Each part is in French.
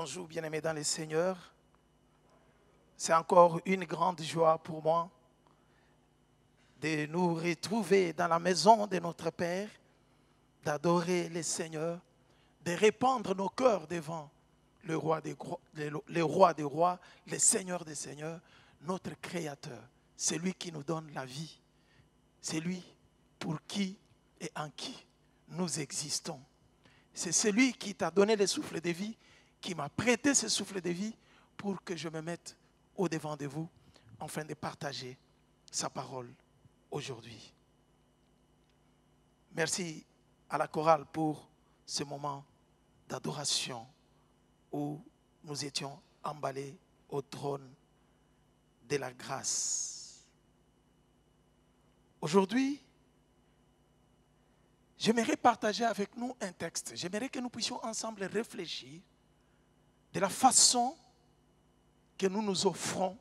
Bonjour bien-aimés dans le Seigneur. C'est encore une grande joie pour moi de nous retrouver dans la maison de notre Père, d'adorer le Seigneur, de répandre nos cœurs devant le roi des rois, le Seigneur des seigneurs, notre Créateur. C'est lui qui nous donne la vie. C'est lui pour qui et en qui nous existons. C'est celui qui t'a donné le souffle de vie, qui m'a prêté ce souffle de vie pour que je me mette au-devant de vous afin de partager sa parole aujourd'hui. Merci à la chorale pour ce moment d'adoration où nous étions emballés au trône de la grâce. Aujourd'hui, j'aimerais partager avec nous un texte. J'aimerais que nous puissions ensemble réfléchir de la façon que nous nous offrons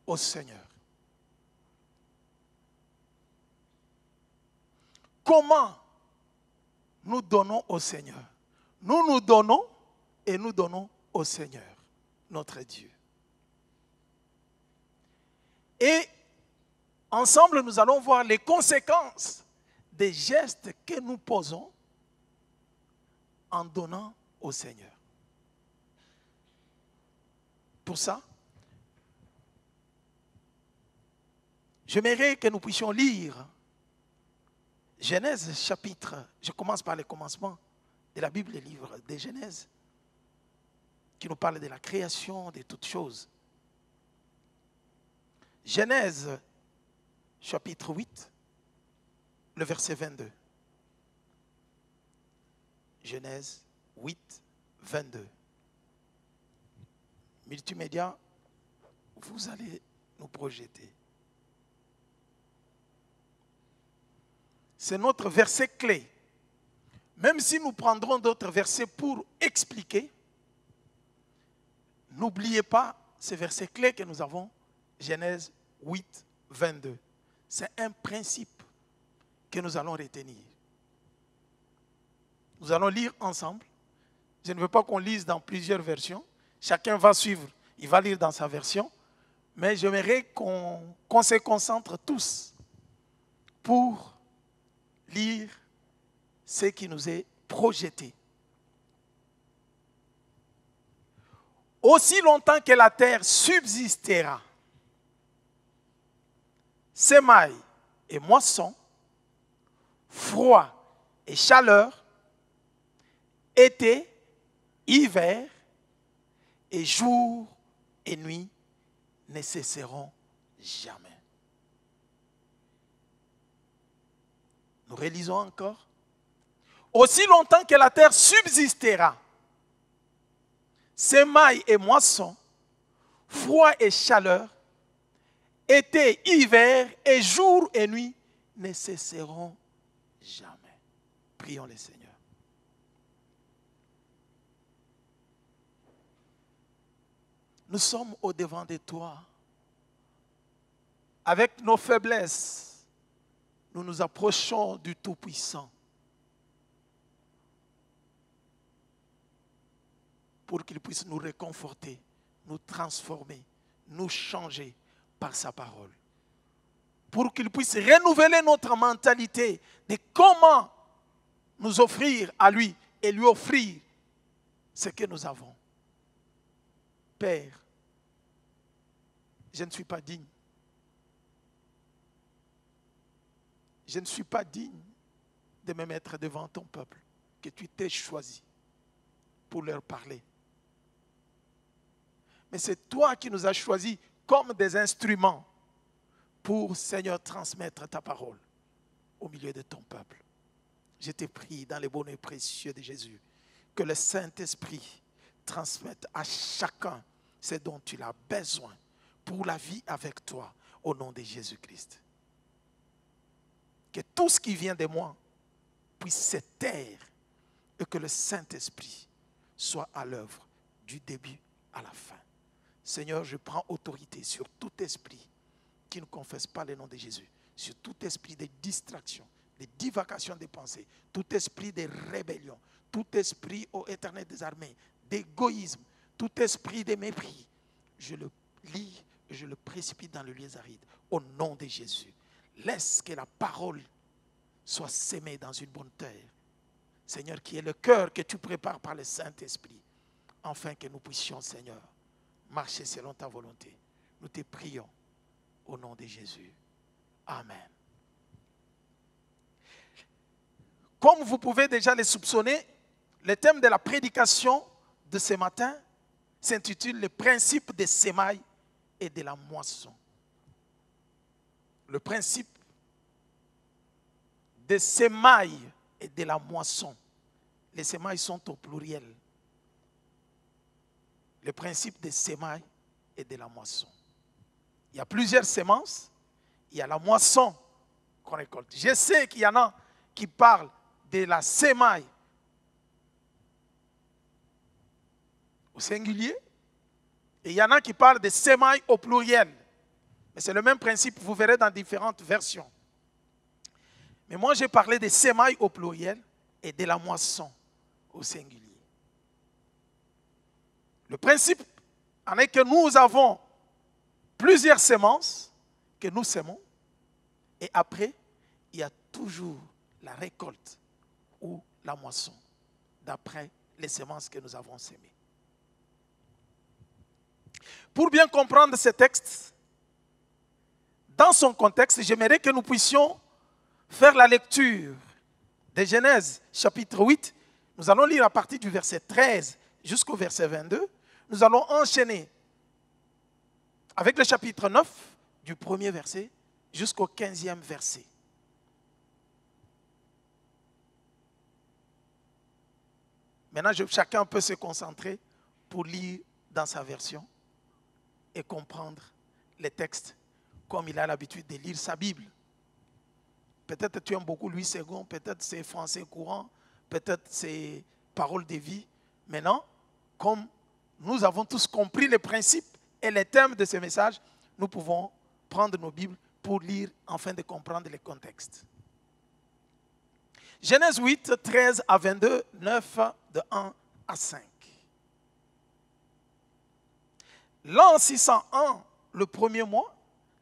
au Seigneur. Comment nous donnons au Seigneur? Nous nous donnons et nous donnons au Seigneur, notre Dieu. Et ensemble, nous allons voir les conséquences des gestes que nous posons en donnant au Seigneur. Pour ça, j'aimerais que nous puissions lire Genèse chapitre, je commence par le commencement de la Bible, le livre de Genèse, qui nous parle de la création, de toutes choses. Genèse chapitre 8, le verset 22. Genèse 8, 22. Multimédia, vous allez nous projeter. C'est notre verset clé. Même si nous prendrons d'autres versets pour expliquer, n'oubliez pas ce verset clé que nous avons, Genèse 8, 22. C'est un principe que nous allons retenir. Nous allons lire ensemble. Je ne veux pas qu'on lise dans plusieurs versions. Chacun va suivre, il va lire dans sa version. Mais j'aimerais qu'on se concentre tous pour lire ce qui nous est projeté. Aussi longtemps que la terre subsistera, semailles et moissons, froid et chaleur, été, hiver, et jour et nuit ne cesseront jamais. Nous relisons encore. Aussi longtemps que la terre subsistera, semailles et moissons, froid et chaleur, été, hiver et jour et nuit ne cesseront jamais. Prions le Seigneur. Nous sommes au-devant de toi. Avec nos faiblesses, nous nous approchons du Tout-Puissant pour qu'il puisse nous réconforter, nous transformer, nous changer par sa parole. Pour qu'il puisse renouveler notre mentalité de comment nous offrir à lui et lui offrir ce que nous avons. Père, je ne suis pas digne. Je ne suis pas digne de me mettre devant ton peuple que tu t'es choisi pour leur parler. Mais c'est toi qui nous as choisis comme des instruments pour, Seigneur, transmettre ta parole au milieu de ton peuple. Je te prie dans le bon et précieux de Jésus que le Saint-Esprit transmettre à chacun ce dont tu as besoin pour la vie avec toi, au nom de Jésus-Christ. Que tout ce qui vient de moi puisse se taire et que le Saint-Esprit soit à l'œuvre du début à la fin. Seigneur, je prends autorité sur tout esprit qui ne confesse pas le nom de Jésus, sur tout esprit de distraction, de divagation des pensées, tout esprit de rébellion, tout esprit, ô Éternel des armées, d'égoïsme, tout esprit de mépris. Je le lis et je le précipite dans le lieu aride au nom de Jésus. Laisse que la parole soit sémée dans une bonne terre. Seigneur, qui est le cœur que tu prépares par le Saint-Esprit, afin que nous puissions, Seigneur, marcher selon ta volonté. Nous te prions au nom de Jésus. Amen. Comme vous pouvez déjà le soupçonner, le thème de la prédication de ce matin s'intitule « Le principe des semailles et de la moisson ». Le principe des semailles et de la moisson. Les semailles sont au pluriel. Le principe des semailles et de la moisson. Il y a plusieurs semences. Il y a la moisson qu'on récolte. Je sais qu'il y en a qui parlent de la semaille au singulier et il y en a qui parlent de semailles au pluriel. Mais c'est le même principe, vous verrez dans différentes versions. Mais moi, j'ai parlé des semailles au pluriel et de la moisson au singulier. Le principe en est que nous avons plusieurs semences que nous semons et après, il y a toujours la récolte ou la moisson d'après les semences que nous avons semées. Pour bien comprendre ce texte, dans son contexte, j'aimerais que nous puissions faire la lecture de Genèse chapitre 8. Nous allons lire à partir du verset 13 jusqu'au verset 22. Nous allons enchaîner avec le chapitre 9 du premier verset jusqu'au 15e verset. Maintenant, chacun peut se concentrer pour lire dans sa version et comprendre les textes comme il a l'habitude de lire sa Bible. Peut-être tu aimes beaucoup Louis II, peut-être c'est français courant, peut-être c'est paroles de vie. Maintenant, comme nous avons tous compris les principes et les thèmes de ce message, nous pouvons prendre nos Bibles pour lire afin de comprendre les contextes. Genèse 8, 13 à 22, 9, de 1 à 5. L'an 601, le premier mois,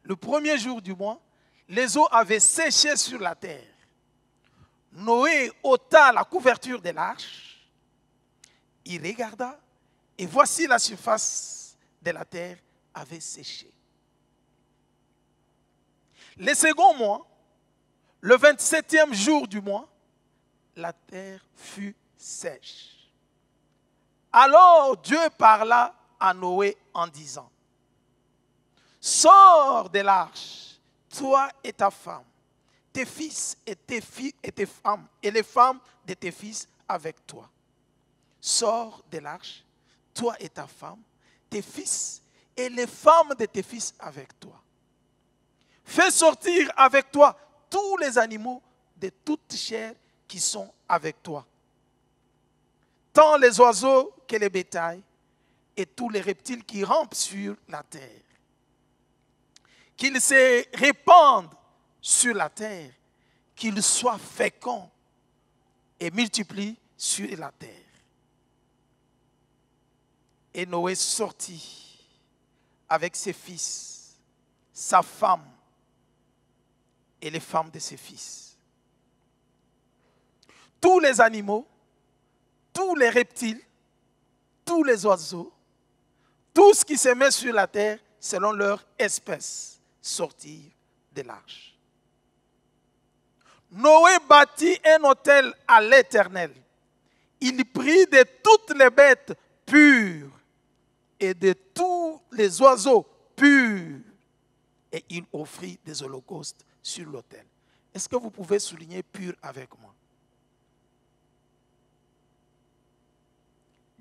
le premier jour du mois, les eaux avaient séché sur la terre. Noé ôta la couverture de l'arche. Il regarda et voici la surface de la terre avait séché. Le second mois, le 27e jour du mois, la terre fut sèche. Alors Dieu parla à Noé en disant, « Sors de l'arche, toi et ta femme, tes fils et tes filles et tes femmes, et les femmes de tes fils avec toi. Sors de l'arche, toi et ta femme, tes fils et les femmes de tes fils avec toi. Fais sortir avec toi tous les animaux de toute chair qui sont avec toi, tant les oiseaux que les bétails et tous les reptiles qui rampent sur la terre. Qu'ils se répandent sur la terre, qu'ils soient féconds et multiplient sur la terre. » Et Noé sortit avec ses fils, sa femme et les femmes de ses fils. Tous les animaux, tous les reptiles, tous les oiseaux, tout ce qui se met sur la terre selon leur espèce, sortirent de l'arche. Noé bâtit un autel à l'Éternel. Il prit de toutes les bêtes pures et de tous les oiseaux purs et il offrit des holocaustes sur l'autel. Est-ce que vous pouvez souligner pur avec moi?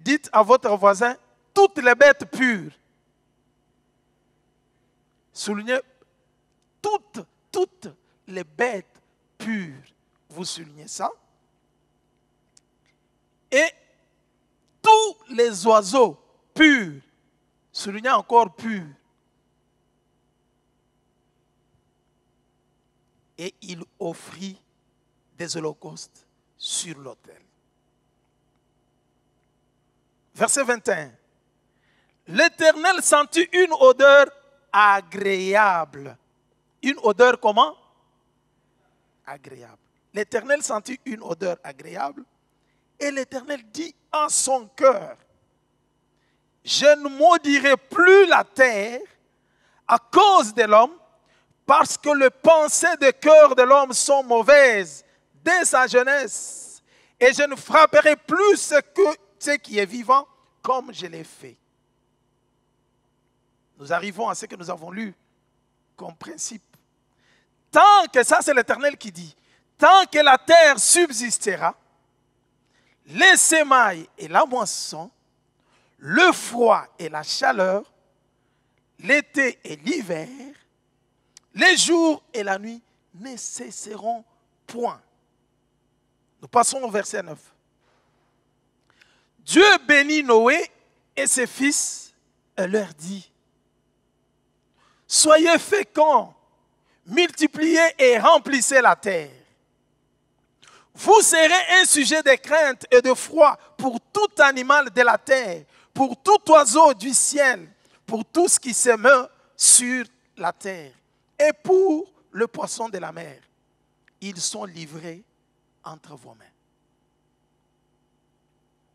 Dites à votre voisin, toutes les bêtes pures. Soulignez, toutes les bêtes pures. Vous soulignez ça. Et tous les oiseaux purs. Soulignez encore purs. Et il offrit des holocaustes sur l'autel. Verset 21. L'Éternel sentit une odeur agréable. Une odeur comment? Agréable. L'Éternel sentit une odeur agréable. Et l'Éternel dit en son cœur, je ne maudirai plus la terre à cause de l'homme, parce que les pensées du cœur de l'homme sont mauvaises dès sa jeunesse. Et je ne frapperai plus ce qui est vivant comme je l'ai fait. Nous arrivons à ce que nous avons lu comme principe. Tant que, ça c'est l'Éternel qui dit, tant que la terre subsistera, les semailles et la moisson, le froid et la chaleur, l'été et l'hiver, les jours et la nuit ne cesseront point. Nous passons au verset 9. Dieu bénit Noé et ses fils et leur dit, soyez féconds, multipliez et remplissez la terre. Vous serez un sujet de crainte et de froid pour tout animal de la terre, pour tout oiseau du ciel, pour tout ce qui se meut sur la terre. Et pour le poisson de la mer, ils sont livrés entre vos mains.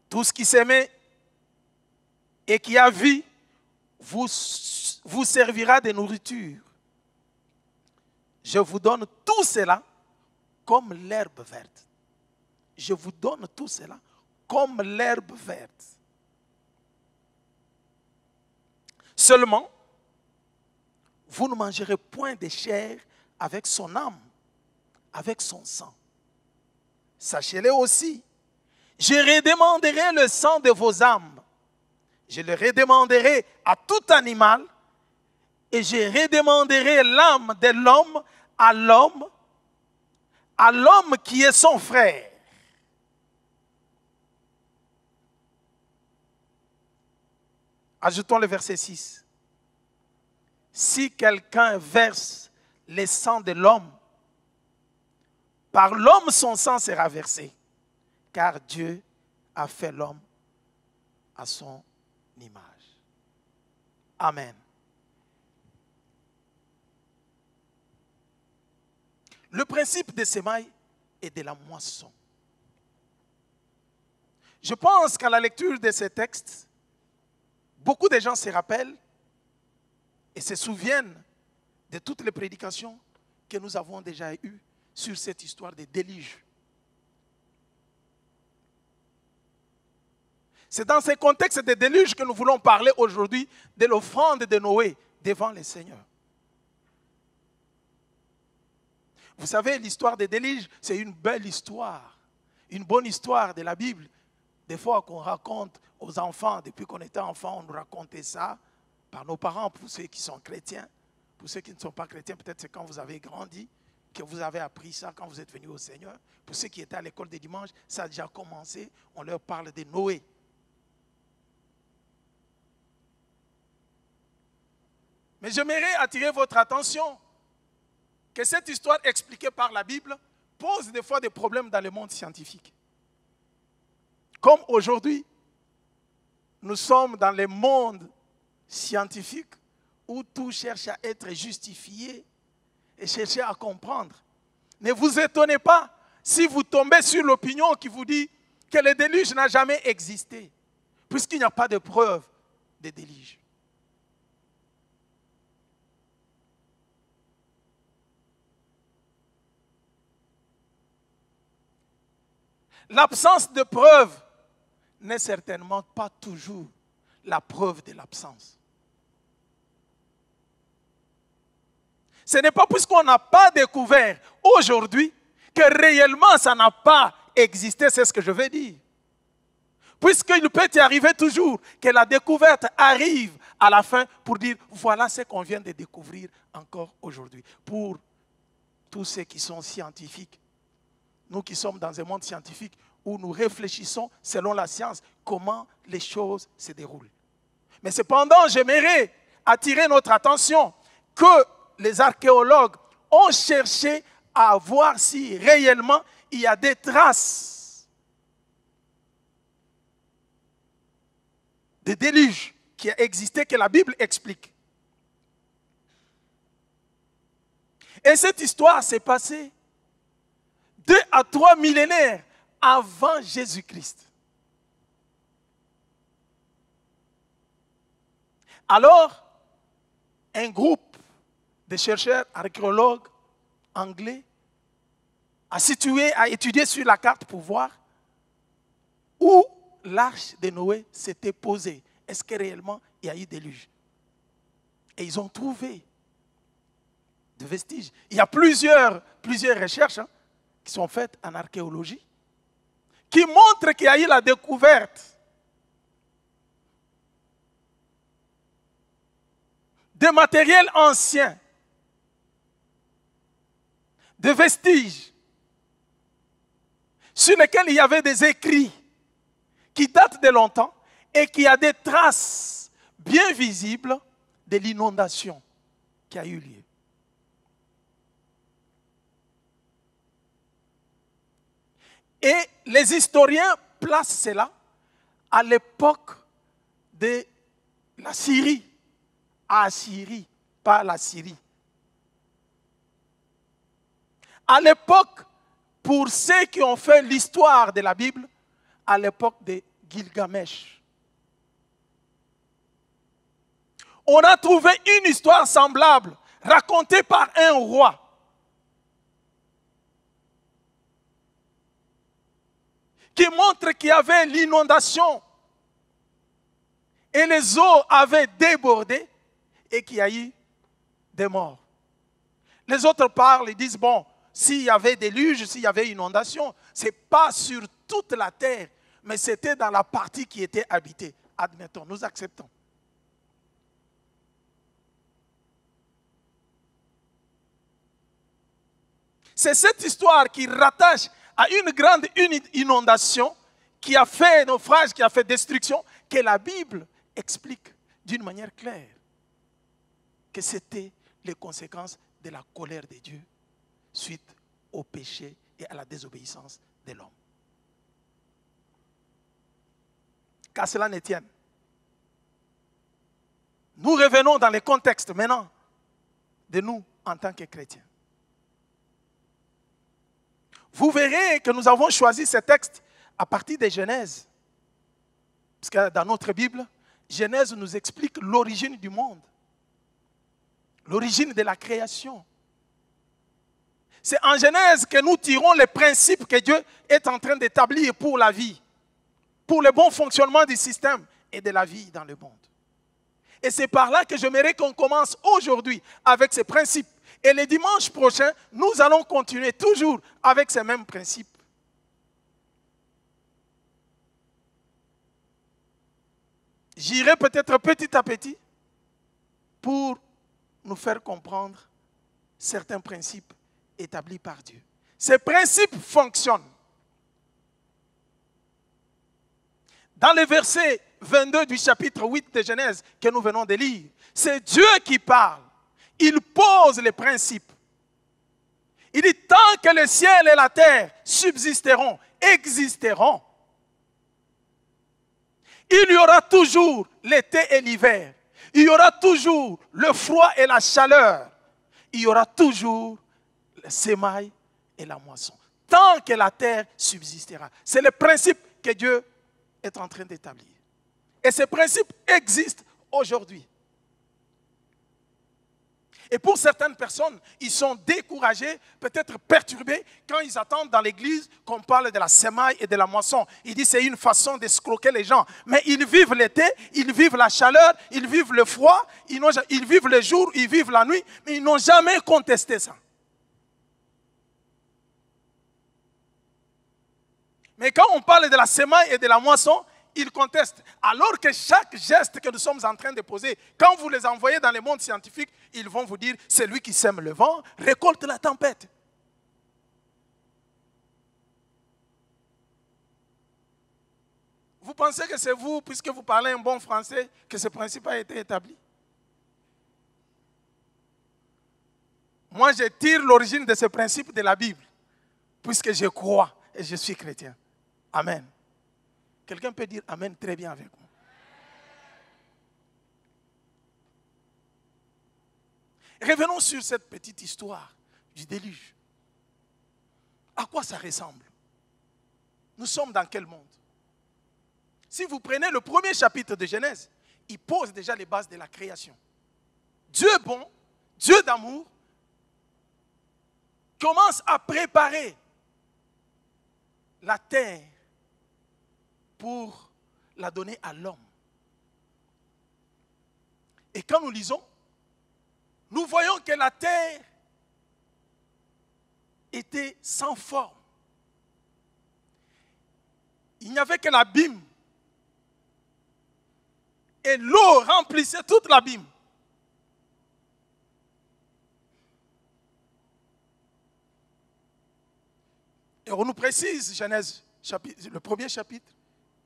Tout ce qui s'aimait et qui a vie vous servira de nourriture. Je vous donne tout cela comme l'herbe verte. Je vous donne tout cela comme l'herbe verte. Seulement, vous ne mangerez point de chair avec son âme, avec son sang. Sachez-le aussi, je redemanderai le sang de vos âmes. Je le redemanderai à tout animal et je redemanderai l'âme de l'homme à l'homme qui est son frère. Ajoutons le verset 6. Si quelqu'un verse le sang de l'homme, par l'homme son sang sera versé, car Dieu a fait l'homme à son image. Amen. Le principe des semailles et de la moisson. Je pense qu'à la lecture de ces textes, beaucoup de gens se rappellent et se souviennent de toutes les prédications que nous avons déjà eues sur cette histoire de déluge. C'est dans ce contexte de déluge que nous voulons parler aujourd'hui de l'offrande de Noé devant le Seigneur. Vous savez, l'histoire des déluges, c'est une belle histoire, une bonne histoire de la Bible. Des fois qu'on raconte aux enfants, depuis qu'on était enfant, on nous racontait ça par nos parents, pour ceux qui sont chrétiens. Pour ceux qui ne sont pas chrétiens, peut-être c'est quand vous avez grandi, que vous avez appris ça quand vous êtes venu au Seigneur. Pour ceux qui étaient à l'école des dimanches, ça a déjà commencé, on leur parle de Noé. Mais j'aimerais attirer votre attention que cette histoire expliquée par la Bible pose des fois des problèmes dans le monde scientifique. Comme aujourd'hui, nous sommes dans le monde scientifique où tout cherche à être justifié et chercher à comprendre. Ne vous étonnez pas si vous tombez sur l'opinion qui vous dit que le déluge n'a jamais existé, puisqu'il n'y a pas de preuve de déluge. L'absence de preuve n'est certainement pas toujours la preuve de l'absence. Ce n'est pas puisqu'on n'a pas découvert aujourd'hui que réellement ça n'a pas existé, c'est ce que je vais dire. Puisqu'il peut y arriver toujours que la découverte arrive à la fin pour dire, voilà ce qu'on vient de découvrir encore aujourd'hui. Pour tous ceux qui sont scientifiques, nous qui sommes dans un monde scientifique où nous réfléchissons selon la science, comment les choses se déroulent. Mais cependant, j'aimerais attirer notre attention que les archéologues ont cherché à voir si réellement il y a des traces de déluge qui a existé, que la Bible explique. Et cette histoire s'est passée 2 à 3 millénaires avant Jésus-Christ. Alors, un groupe de chercheurs archéologues anglais a étudié sur la carte pour voir où l'arche de Noé s'était posée. Est-ce que réellement il y a eu déluge? Et ils ont trouvé des vestiges. Il y a plusieurs recherches qui sont faites en archéologie qui montrent qu'il y a eu la découverte de matériel ancien, de vestiges sur lesquels il y avait des écrits qui datent de longtemps et qui a des traces bien visibles de l'inondation qui a eu lieu. Et les historiens placent cela à l'époque de la Syrie. Assyrie, pas la Syrie. À l'époque, pour ceux qui ont fait l'histoire de la Bible, à l'époque de Gilgamesh. On a trouvé une histoire semblable, racontée par un roi. Qui montre qu'il y avait l'inondation et les eaux avaient débordé et qu'il y a eu des morts. Les autres parlent, ils disent, bon, s'il y avait déluge, s'il y avait inondation, ce n'est pas sur toute la terre, mais c'était dans la partie qui était habitée. Admettons, nous acceptons. C'est cette histoire qui rattache à une grande inondation qui a fait naufrage, qui a fait destruction, que la Bible explique d'une manière claire que c'était les conséquences de la colère de Dieu suite au péché et à la désobéissance de l'homme. Qu'à cela ne tienne. Nous revenons dans le contexte maintenant de nous en tant que chrétiens. Vous verrez que nous avons choisi ce texte à partir de Genèse. Parce que dans notre Bible, Genèse nous explique l'origine du monde. L'origine de la création. C'est en Genèse que nous tirons les principes que Dieu est en train d'établir pour la vie, pour le bon fonctionnement du système et de la vie dans le monde. Et c'est par là que j'aimerais qu'on commence aujourd'hui avec ces principes. Et le dimanche prochain, nous allons continuer toujours avec ces mêmes principes. J'irai peut-être petit à petit pour nous faire comprendre certains principes établis par Dieu. Ces principes fonctionnent. Dans le verset 22 du chapitre 8 de Genèse que nous venons de lire, c'est Dieu qui parle. Il pose les principes. Il dit, tant que le ciel et la terre subsisteront, existeront, il y aura toujours l'été et l'hiver. Il y aura toujours le froid et la chaleur. Il y aura toujours le semail et la moisson. Tant que la terre subsistera. C'est le principe que Dieu est en train d'établir. Et ces principes existent aujourd'hui. Et pour certaines personnes, ils sont découragés, peut-être perturbés, quand ils attendent dans l'église qu'on parle de la semaille et de la moisson. Ils disent que c'est une façon d'escroquer les gens. Mais ils vivent l'été, ils vivent la chaleur, ils vivent le froid, ils vivent le jour, ils vivent la nuit, mais ils n'ont jamais contesté ça. Mais quand on parle de la semaille et de la moisson, ils contestent. Alors que chaque geste que nous sommes en train de poser, quand vous les envoyez dans le monde scientifique, ils vont vous dire, c'est lui qui sème le vent, récolte la tempête. Vous pensez que c'est vous, puisque vous parlez un bon français, que ce principe a été établi? Moi, je tire l'origine de ce principe de la Bible, puisque je crois et je suis chrétien. Amen. Quelqu'un peut dire Amen très bien avec moi. Revenons sur cette petite histoire du déluge. À quoi ça ressemble? Nous sommes dans quel monde? Si vous prenez le premier chapitre de Genèse, il pose déjà les bases de la création. Dieu bon, Dieu d'amour, commence à préparer la terre pour la donner à l'homme. Et quand nous lisons, nous voyons que la terre était sans forme. Il n'y avait que l'abîme. Et l'eau remplissait toute l'abîme. Et on nous précise, Genèse, le premier chapitre,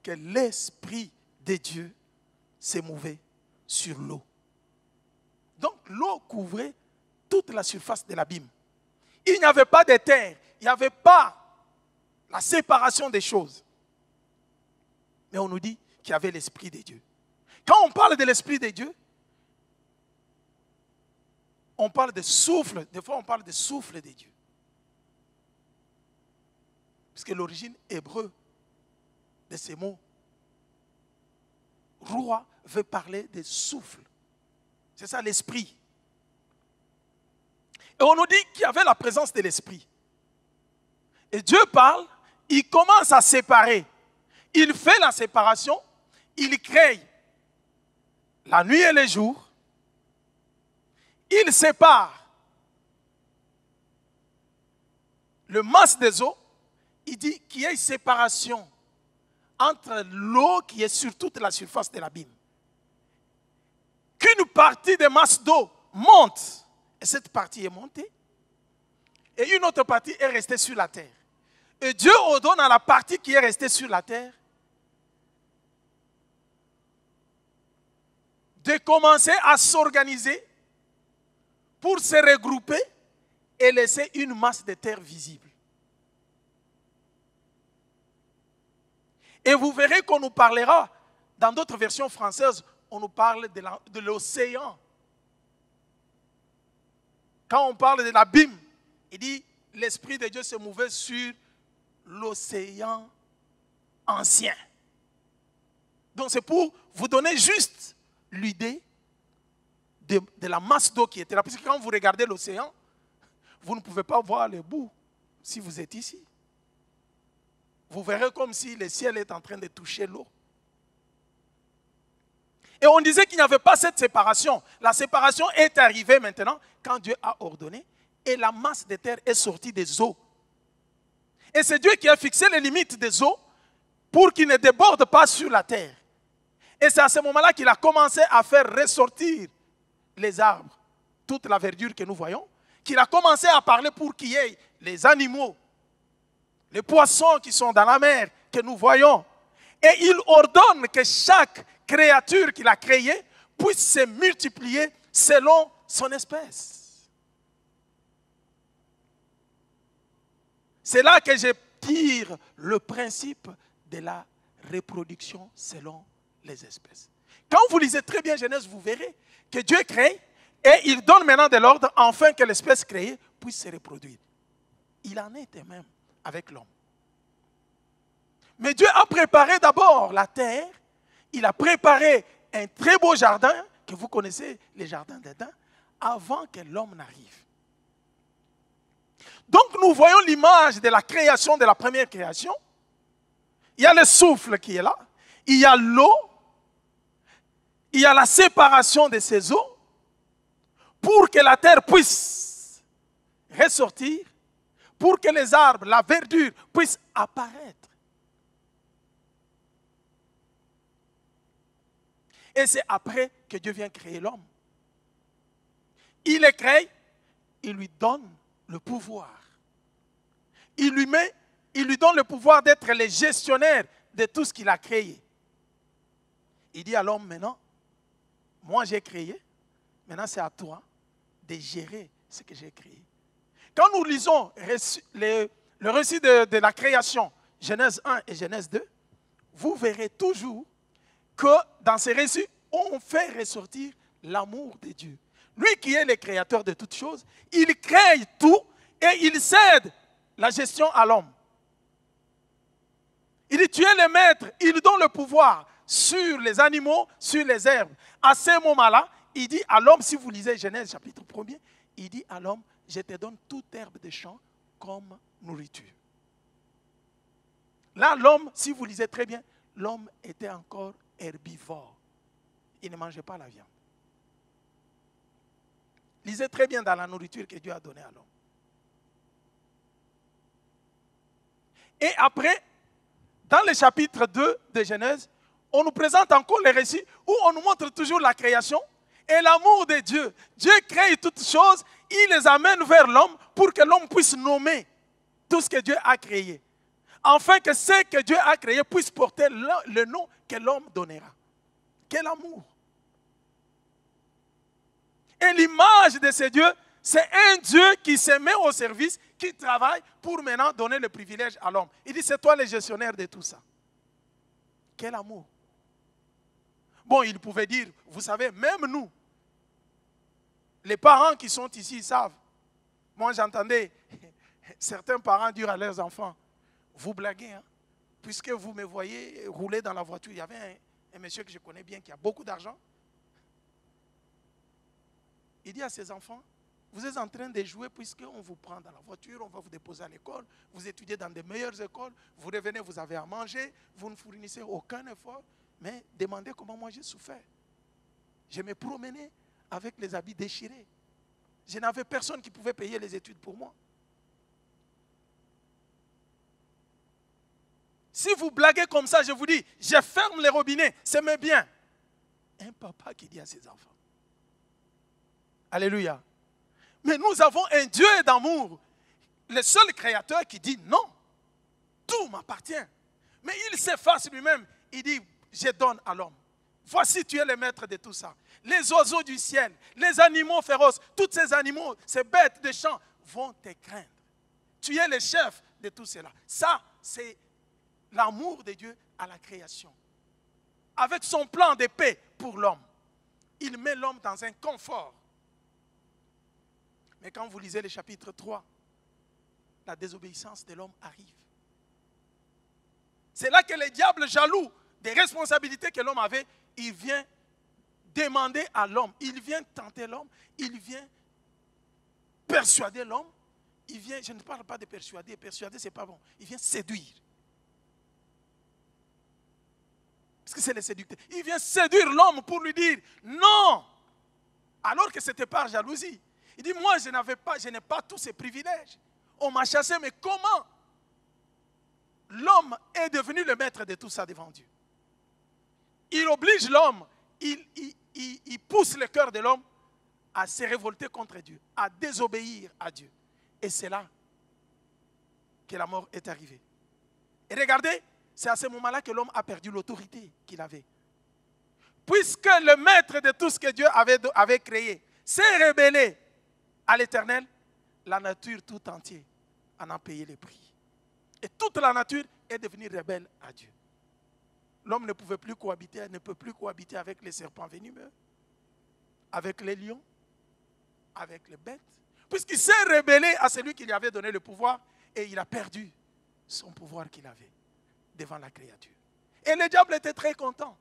que l'Esprit de Dieu s'est mouvé sur l'eau. Donc l'eau couvrait toute la surface de l'abîme. Il n'y avait pas de terre, il n'y avait pas la séparation des choses. Mais on nous dit qu'il y avait l'Esprit de Dieu. Quand on parle de l'Esprit de Dieu, on parle de souffle, des fois on parle de souffle de Dieu. Parce que l'origine hébreu de ces mots, roi, veut parler de souffle. C'est ça l'esprit. Et on nous dit qu'il y avait la présence de l'esprit. Et Dieu parle, il commence à séparer. Il fait la séparation, il crée la nuit et le jour. Il sépare le masse des eaux. Il dit qu'il y a une séparation entre l'eau qui est sur toute la surface de l'abîme. Qu'une partie des masses d'eau monte, et cette partie est montée, et une autre partie est restée sur la terre. Et Dieu ordonne à la partie qui est restée sur la terre de commencer à s'organiser pour se regrouper et laisser une masse de terre visible. Et vous verrez qu'on nous parlera, dans d'autres versions françaises, on nous parle de l'océan. Quand on parle de l'abîme, il dit l'Esprit de Dieu se mouvait sur l'océan ancien. Donc c'est pour vous donner juste l'idée de la masse d'eau qui était là. Parce que quand vous regardez l'océan, vous ne pouvez pas voir le bout si vous êtes ici. Vous verrez comme si le ciel est en train de toucher l'eau. Et on disait qu'il n'y avait pas cette séparation. La séparation est arrivée maintenant quand Dieu a ordonné et la masse de terre est sortie des eaux. Et c'est Dieu qui a fixé les limites des eaux pour qu'ils ne débordent pas sur la terre. Et c'est à ce moment-là qu'il a commencé à faire ressortir les arbres, toute la verdure que nous voyons, qu'il a commencé à parler pour qu'il y ait les animaux, les poissons qui sont dans la mer, que nous voyons. Et il ordonne que chaque créature qu'il a créée puisse se multiplier selon son espèce. C'est là que je tire le principe de la reproduction selon les espèces. Quand vous lisez très bien Genèse, vous verrez que Dieu crée et il donne maintenant de l'ordre afin que l'espèce créée puisse se reproduire. Il en était même avec l'homme. Mais Dieu a préparé d'abord la terre, il a préparé un très beau jardin, que vous connaissez, les jardins d'Éden, avant que l'homme n'arrive. Donc nous voyons l'image de la création, de la première création. Il y a le souffle qui est là, il y a l'eau, il y a la séparation de ces eaux, pour que la terre puisse ressortir, pour que les arbres, la verdure puisse apparaître. Et c'est après que Dieu vient créer l'homme. Il le crée, il lui donne le pouvoir. Il lui donne le pouvoir d'être le gestionnaire de tout ce qu'il a créé. Il dit à l'homme maintenant, moi j'ai créé, maintenant c'est à toi de gérer ce que j'ai créé. Quand nous lisons le récit de la création, Genèse 1 et Genèse 2, vous verrez toujours que dans ces récits, on fait ressortir l'amour de Dieu. Lui qui est le créateur de toutes choses, il crée tout et il cède la gestion à l'homme. Il dit, tu es le maître, il donne le pouvoir sur les animaux, sur les herbes. À ce moment-là, il dit à l'homme, si vous lisez Genèse chapitre 1er, il dit à l'homme, je te donne toute herbe des champs comme nourriture. Là, l'homme, si vous lisez très bien, l'homme était encore herbivore. Il ne mangeait pas la viande. Lisez très bien dans la nourriture que Dieu a donnée à l'homme. Et après, dans le chapitre 2 de Genèse, on nous présente encore les récits où on nous montre toujours la création et l'amour de Dieu. Dieu crée toutes choses, il les amène vers l'homme pour que l'homme puisse nommer tout ce que Dieu a créé. Afin que ce que Dieu a créé puisse porter le nom que l'homme donnera. Quel amour! Et l'image de ce Dieu, c'est un Dieu qui se met au service, qui travaille pour maintenant donner le privilège à l'homme. Il dit, c'est toi le gestionnaire de tout ça. Quel amour! Bon, il pouvait dire, vous savez, même nous, les parents qui sont ici, ils savent. Moi, j'entendais certains parents dire à leurs enfants, vous blaguez, hein? Puisque vous me voyez rouler dans la voiture. Il y avait un monsieur que je connais bien qui a beaucoup d'argent. Il dit à ses enfants, vous êtes en train de jouer puisqu'on vous prend dans la voiture, on va vous déposer à l'école, vous étudiez dans des meilleures écoles, vous revenez, vous avez à manger, vous ne fournissez aucun effort, mais demandez comment moi j'ai souffert. Je me promenais avec les habits déchirés. Je n'avais personne qui pouvait payer les études pour moi. Si vous blaguez comme ça, je vous dis, je ferme les robinets, c'est mes biens. Un papa qui dit à ses enfants. Alléluia. Mais nous avons un Dieu d'amour. Le seul créateur qui dit non. Tout m'appartient. Mais il s'efface lui-même. Il dit, je donne à l'homme. Voici, tu es le maître de tout ça. Les oiseaux du ciel, les animaux féroces, tous ces animaux, ces bêtes de champ vont te craindre. Tu es le chef de tout cela. Ça, c'est l'amour de Dieu à la création. Avec son plan de paix pour l'homme. Il met l'homme dans un confort. Mais quand vous lisez le chapitre 3, la désobéissance de l'homme arrive. C'est là que le diable, jaloux des responsabilités que l'homme avait, il vient demander à l'homme, il vient tenter l'homme, il vient persuader l'homme, il vient, je ne parle pas de persuader, persuader c'est pas bon, il vient séduire. Parce que c'est le séducteur. Il vient séduire l'homme pour lui dire non, alors que c'était par jalousie. Il dit, moi, je n'ai pas tous ces privilèges. On m'a chassé, mais comment l'homme est devenu le maître de tout ça devant Dieu? Il oblige l'homme, il pousse le cœur de l'homme à se révolter contre Dieu, à désobéir à Dieu. Et c'est là que la mort est arrivée. Et regardez, c'est à ce moment-là que l'homme a perdu l'autorité qu'il avait. Puisque le maître de tout ce que Dieu avait créé s'est rebellé à l'Éternel, la nature tout entière en a payé le prix. Et toute la nature est devenue rebelle à Dieu. L'homme ne pouvait plus cohabiter, ne peut plus cohabiter avec les serpents venimeux, avec les lions, avec les bêtes, puisqu'il s'est rebellé à celui qui lui avait donné le pouvoir et il a perdu son pouvoir qu'il avait devant la créature. Et le diable était très content.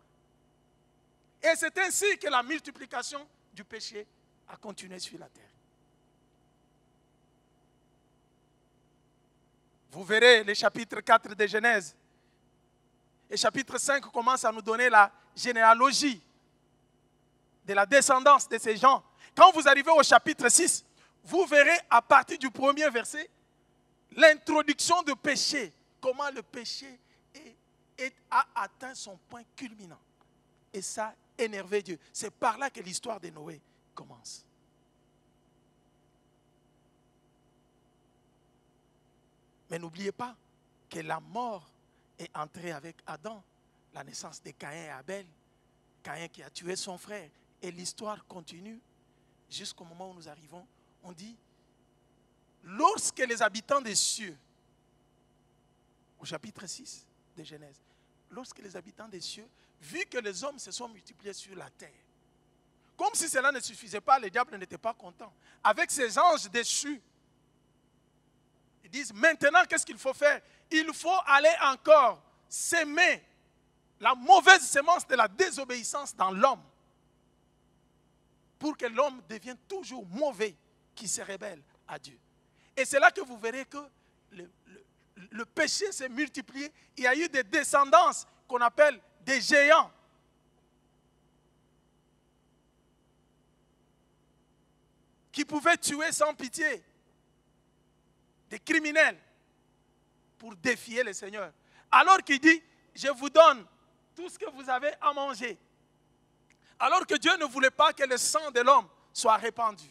Et c'est ainsi que la multiplication du péché a continué sur la terre. Vous verrez le chapitre 4 de Genèse. Et chapitre 5 commence à nous donner la généalogie de la descendance de ces gens. Quand vous arrivez au chapitre 6, vous verrez à partir du premier verset l'introduction du péché. Comment le péché a atteint son point culminant. Et ça, énervé Dieu. C'est par là que l'histoire de Noé commence. Mais n'oubliez pas que la mort est entrée avec Adam, la naissance de Caïn et Abel. Caïn qui a tué son frère. Et l'histoire continue jusqu'au moment où nous arrivons. On dit, lorsque les habitants des cieux, au chapitre 6 de Genèse, lorsque les habitants des cieux, vu que les hommes se sont multipliés sur la terre, comme si cela ne suffisait pas, le diable n'était pas content. Avec ces anges déchus, ils disent, maintenant, qu'est-ce qu'il faut faire? Il faut aller encore s'aimer la mauvaise semence de la désobéissance dans l'homme pour que l'homme devienne toujours mauvais, qui se rebelle à Dieu. Et c'est là que vous verrez que le péché s'est multiplié. Il y a eu des descendances qu'on appelle des géants. Qui pouvaient tuer sans pitié. Des criminels pour défier le Seigneur. Alors qu'il dit, je vous donne tout ce que vous avez à manger. Alors que Dieu ne voulait pas que le sang de l'homme soit répandu.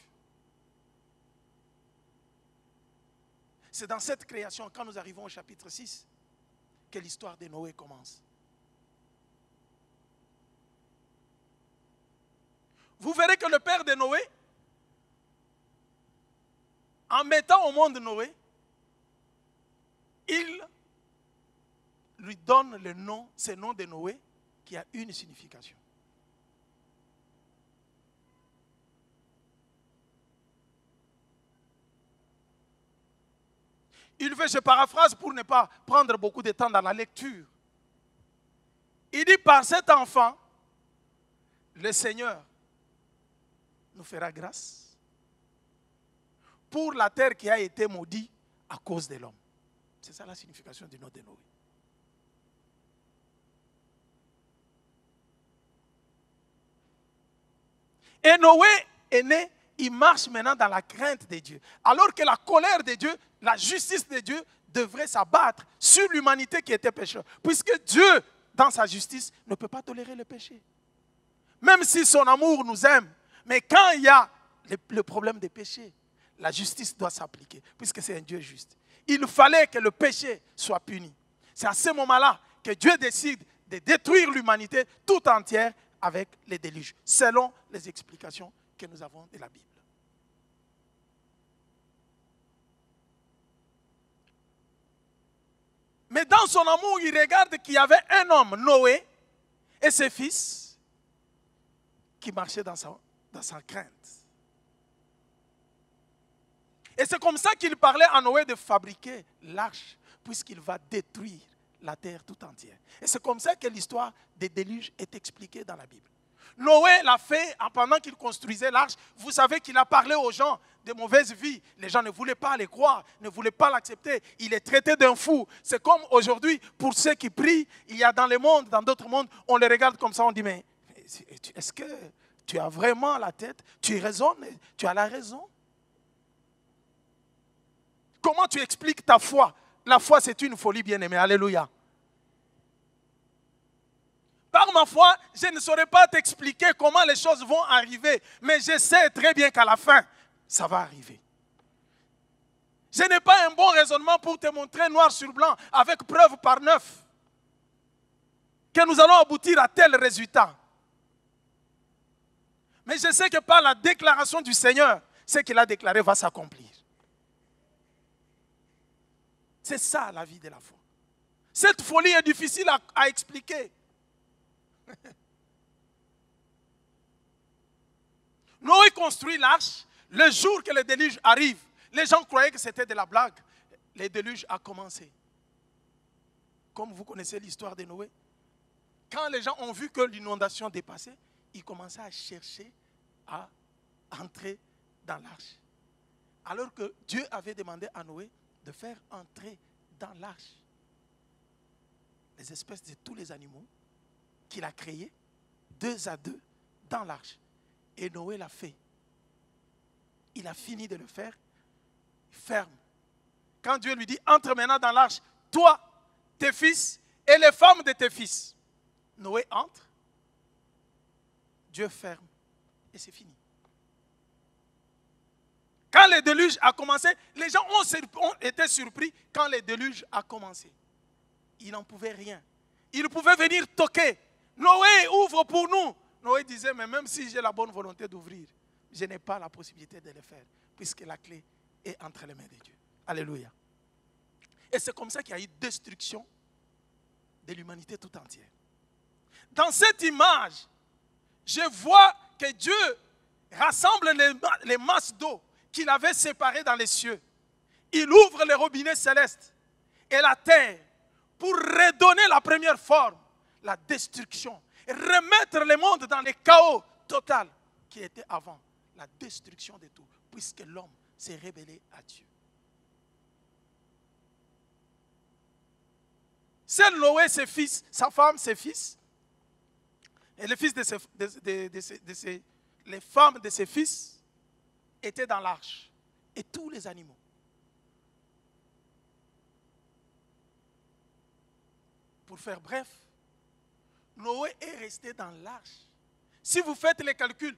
C'est dans cette création, quand nous arrivons au chapitre 6, que l'histoire de Noé commence. Vous verrez que le père de Noé, en mettant au monde Noé, il lui donne le nom, ce nom de Noé, qui a une signification. Il veut, je paraphrase pour ne pas prendre beaucoup de temps dans la lecture. Il dit, par cet enfant, le Seigneur nous fera grâce pour la terre qui a été maudite à cause de l'homme. C'est ça la signification du nom de Noé. Et Noé est né, il marche maintenant dans la crainte de Dieu. Alors que la colère de Dieu, la justice de Dieu devrait s'abattre sur l'humanité qui était pécheur. Puisque Dieu, dans sa justice, ne peut pas tolérer le péché. Même si son amour nous aime. Mais quand il y a le problème des péchés, la justice doit s'appliquer. Puisque c'est un Dieu juste. Il fallait que le péché soit puni. C'est à ce moment-là que Dieu décide de détruire l'humanité tout entière avec les déluges, selon les explications que nous avons de la Bible. Mais dans son amour, il regarde qu'il y avait un homme, Noé, et ses fils, qui marchaient dans sa crainte. Et c'est comme ça qu'il parlait à Noé de fabriquer l'arche, puisqu'il va détruire la terre tout entière. Et c'est comme ça que l'histoire des déluges est expliquée dans la Bible. Noé l'a fait pendant qu'il construisait l'arche. Vous savez qu'il a parlé aux gens de mauvaise vie. Les gens ne voulaient pas les croire, ne voulaient pas l'accepter. Il est traité d'un fou. C'est comme aujourd'hui, pour ceux qui prient, il y a dans le monde, dans d'autres mondes, on les regarde comme ça, on dit, mais est-ce que tu as vraiment la tête? Tu raisonnes, tu as la raison? Comment tu expliques ta foi? La foi, c'est une folie, bien-aimée. Alléluia. Par ma foi, je ne saurais pas t'expliquer comment les choses vont arriver, mais je sais très bien qu'à la fin, ça va arriver. Je n'ai pas un bon raisonnement pour te montrer noir sur blanc, avec preuve par 9, que nous allons aboutir à tel résultat. Mais je sais que par la déclaration du Seigneur, ce qu'il a déclaré va s'accomplir. C'est ça la vie de la foi. Cette folie est difficile à expliquer. Noé construit l'arche. Le jour que le déluge arrive, les gens croyaient que c'était de la blague. Le déluge a commencé. Comme vous connaissez l'histoire de Noé, quand les gens ont vu que l'inondation dépassait, ils commençaient à chercher à entrer dans l'arche. Alors que Dieu avait demandé à Noé de faire entrer dans l'arche les espèces de tous les animaux qu'il a créés, 2 à 2, dans l'arche. Et Noé l'a fait. Il a fini de le faire. Ferme. Quand Dieu lui dit, entre maintenant dans l'arche, toi, tes fils et les femmes de tes fils. Noé entre. Dieu ferme et c'est fini. Quand le déluge a commencé, les gens ont été surpris quand le déluge a commencé. Ils n'en pouvaient rien. Ils pouvaient venir toquer. Noé, ouvre pour nous. Noé disait, mais même si j'ai la bonne volonté d'ouvrir, je n'ai pas la possibilité de le faire, puisque la clé est entre les mains de Dieu. Alléluia. Et c'est comme ça qu'il y a eu destruction de l'humanité tout entière. Dans cette image, je vois que Dieu rassemble les masses d'eau qu'il avait séparées dans les cieux. Il ouvre les robinets célestes et la terre pour redonner la première forme, la destruction, et remettre le monde dans le chaos total qui était avant, la destruction de tout, puisque l'homme s'est rébellé à Dieu. C'est Noé, ses fils, sa femme, ses fils, et les fils les femmes de ses fils étaient dans l'arche, et tous les animaux. Pour faire bref, Noé est resté dans l'arche. Si vous faites les calculs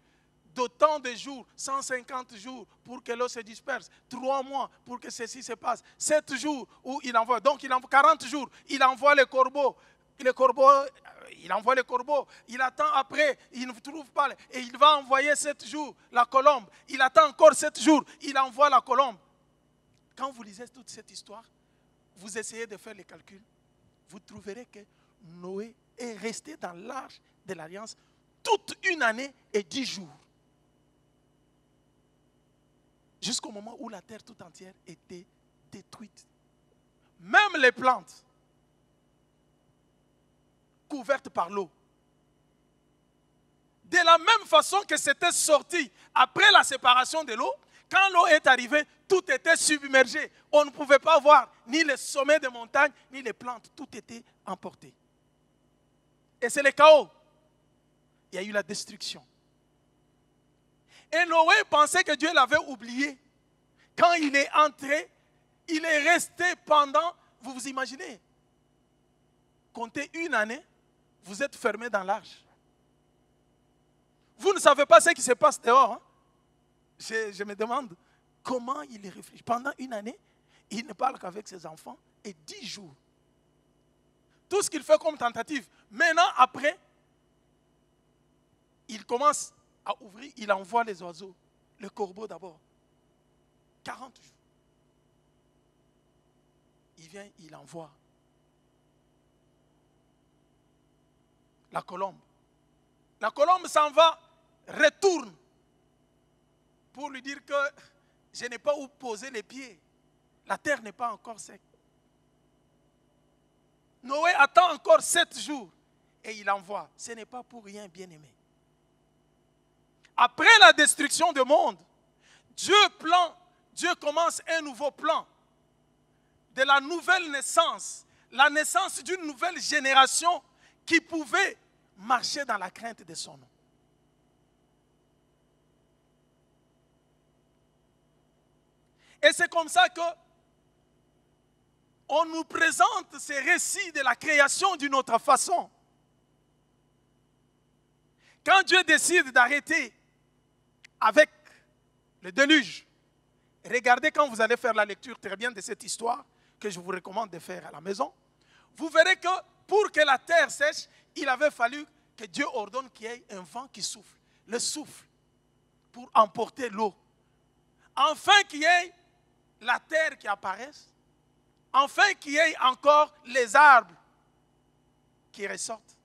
d'autant de jours, 150 jours pour que l'eau se disperse, 3 mois pour que ceci se passe, 7 jours où il envoie, donc il envoie 40 jours, il envoie les corbeaux. Il envoie les corbeaux, il attend après, il ne trouve pas, et il va envoyer 7 jours la colombe, il attend encore 7 jours, il envoie la colombe. Quand vous lisez toute cette histoire, vous essayez de faire les calculs, vous trouverez que Noé est resté dans l'arche de l'Alliance toute une année et 10 jours. Jusqu'au moment où la terre tout entière était détruite. Même les plantes couvertes par l'eau. De la même façon que c'était sorti après la séparation de l'eau, quand l'eau est arrivée, tout était submergé. On ne pouvait pas voir ni les sommets des montagnes, ni les plantes. Tout était emporté. Et c'est le chaos. Il y a eu la destruction. Et Noé pensait que Dieu l'avait oublié. Quand il est entré, il est resté pendant, vous vous imaginez, comptez une année, vous êtes fermé dans l'arche. Vous ne savez pas ce qui se passe dehors. Hein? Je me demande comment il réfléchit. Pendant une année, il ne parle qu'avec ses enfants et 10 jours. Tout ce qu'il fait comme tentative. Maintenant, après, il commence à ouvrir, il envoie les oiseaux, le corbeau d'abord. 40 jours. Il vient, il envoie la colombe. La colombe s'en va, retourne pour lui dire que je n'ai pas où poser les pieds. La terre n'est pas encore sec. Noé attend encore 7 jours et il envoie. Ce n'est pas pour rien, bien-aimé. Après la destruction du monde, Dieu commence un nouveau plan de la nouvelle naissance, la naissance d'une nouvelle génération qui pouvait marcher dans la crainte de son nom. Et c'est comme ça que on nous présente ces récits de la création d'une autre façon. Quand Dieu décide d'arrêter avec le déluge, regardez quand vous allez faire la lecture très bien de cette histoire que je vous recommande de faire à la maison, vous verrez que pour que la terre sèche, il avait fallu que Dieu ordonne qu'il y ait un vent qui souffle, le souffle, pour emporter l'eau. Enfin qu'il y ait la terre qui apparaisse, enfin qu'il y ait encore les arbres qui ressortent.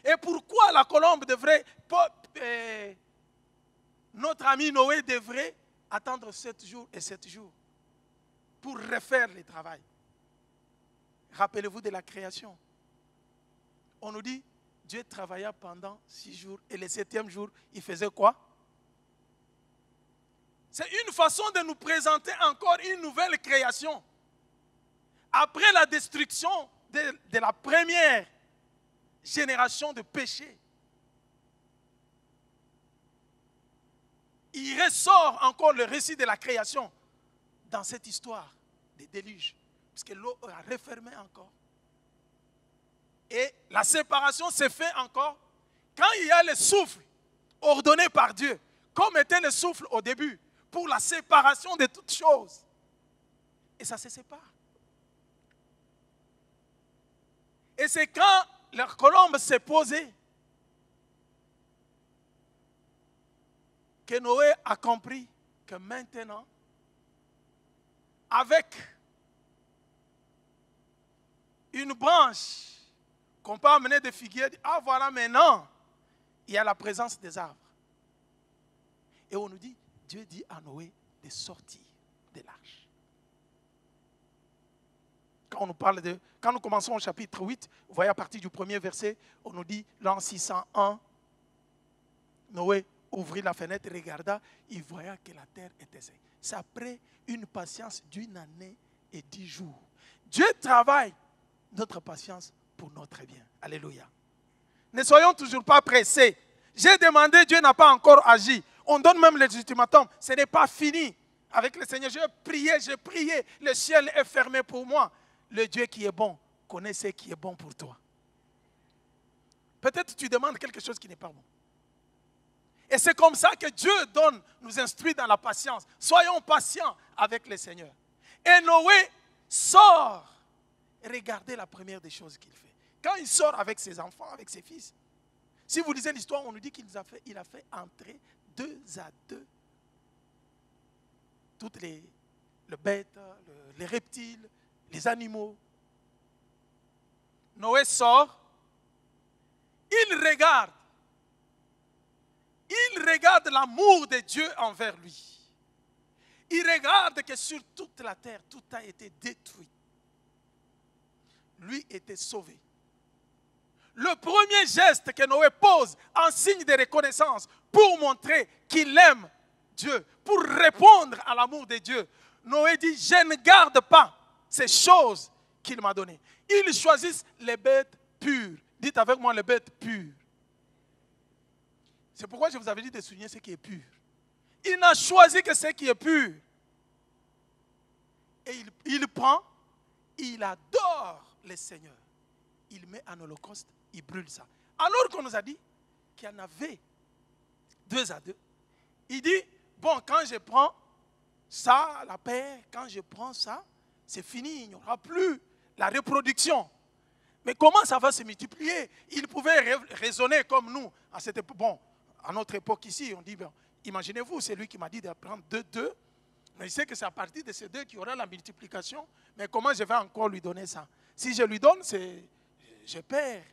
Et pourquoi la colombe devrait, notre ami Noé devrait attendre 7 jours et 7 jours pour refaire le travail? Rappelez-vous de la création. On nous dit, Dieu travailla pendant 6 jours et le 7e jour, il faisait quoi? C'est une façon de nous présenter encore une nouvelle création. Après la destruction de la première génération de péché, il ressort encore le récit de la création dans cette histoire des déluges, puisque l'eau a refermé encore. Et la séparation se fait encore quand il y a le souffle ordonné par Dieu, comme était le souffle au début, pour la séparation de toutes choses. Et ça se sépare. Et c'est quand la colombe s'est posée que Noé a compris que maintenant, avec une branche qu'on peut amener des figuiers, ah voilà maintenant, il y a la présence des arbres. Et on nous dit, Dieu dit à Noé de sortir de l'arche. Quand nous commençons au chapitre 8, vous voyez à partir du premier verset, on nous dit, l'an 601, Noé ouvrit la fenêtre, regarda, il voyait que la terre était sèche. C'est après une patience d'1 année et 10 jours. Dieu travaille notre patience pour notre bien. Alléluia. Ne soyons toujours pas pressés. J'ai demandé, Dieu n'a pas encore agi. On donne même l'ultimatum. Ce n'est pas fini avec le Seigneur. J'ai prié. Le ciel est fermé pour moi. Le Dieu qui est bon connaît ce qui est bon pour toi. Peut-être tu demandes quelque chose qui n'est pas bon. Et c'est comme ça que Dieu nous instruit dans la patience. Soyons patients avec le Seigneur. Et Noé sort. Regardez la première des choses qu'il fait. Quand il sort avec ses enfants, avec ses fils, si vous lisez l'histoire, on nous dit qu'il a fait entrer 2 à 2 toutes les bêtes, les reptiles, les animaux. Noé sort, il regarde l'amour de Dieu envers lui. Il regarde que sur toute la terre, tout a été détruit. Lui était sauvé. Le premier geste que Noé pose en signe de reconnaissance pour montrer qu'il aime Dieu, pour répondre à l'amour de Dieu, Noé dit, je ne garde pas ces choses qu'il m'a données. Ils choisissent les bêtes pures. Dites avec moi les bêtes pures. C'est pourquoi je vous avais dit de souligner ce qui est pur. Il n'a choisi que ce qui est pur. Et il prend, il adore le Seigneur. Il met en holocauste, il brûle ça. Alors qu'on nous a dit qu'il y en avait 2 à 2. Il dit, bon, quand je prends ça, la paix, quand je prends ça, c'est fini, il n'y aura plus la reproduction. Mais comment ça va se multiplier? Il pouvait raisonner comme nous à cette époque. Bon, à notre époque ici, on dit, ben, imaginez-vous, c'est lui qui m'a dit de prendre 2. Mais il sait que c'est à partir de ces 2 qu'il y aura la multiplication. Mais comment je vais encore lui donner ça? Si je lui donne, je perds.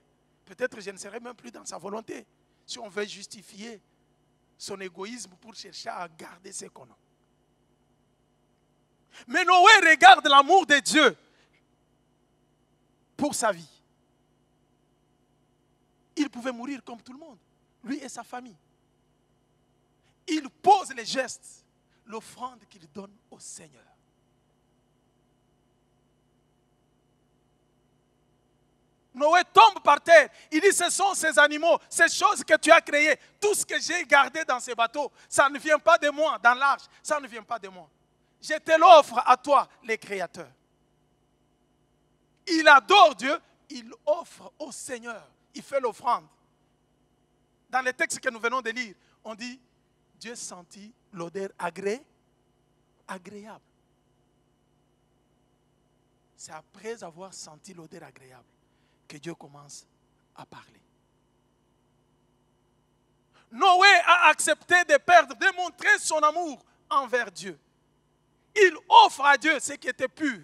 Peut-être je ne serai même plus dans sa volonté. Si on veut justifier son égoïsme pour chercher à garder ce qu'on a. Mais Noé regarde l'amour de Dieu pour sa vie. Il pouvait mourir comme tout le monde, lui et sa famille. Il pose les gestes, l'offrande qu'il donne au Seigneur. Noé tombe par terre. Il dit, ce sont ces animaux, ces choses que tu as créées. Tout ce que j'ai gardé dans ces bateaux, ça ne vient pas de moi, dans l'arche, ça ne vient pas de moi. Je te l'offre à toi, les créateurs. Il adore Dieu, il offre au Seigneur. Il fait l'offrande. Dans les textes que nous venons de lire, on dit, Dieu sentit l'odeur agréable. C'est après avoir senti l'odeur agréable que Dieu commence à parler. Noé a accepté de perdre, de montrer son amour envers Dieu. Il offre à Dieu ce qui était pur.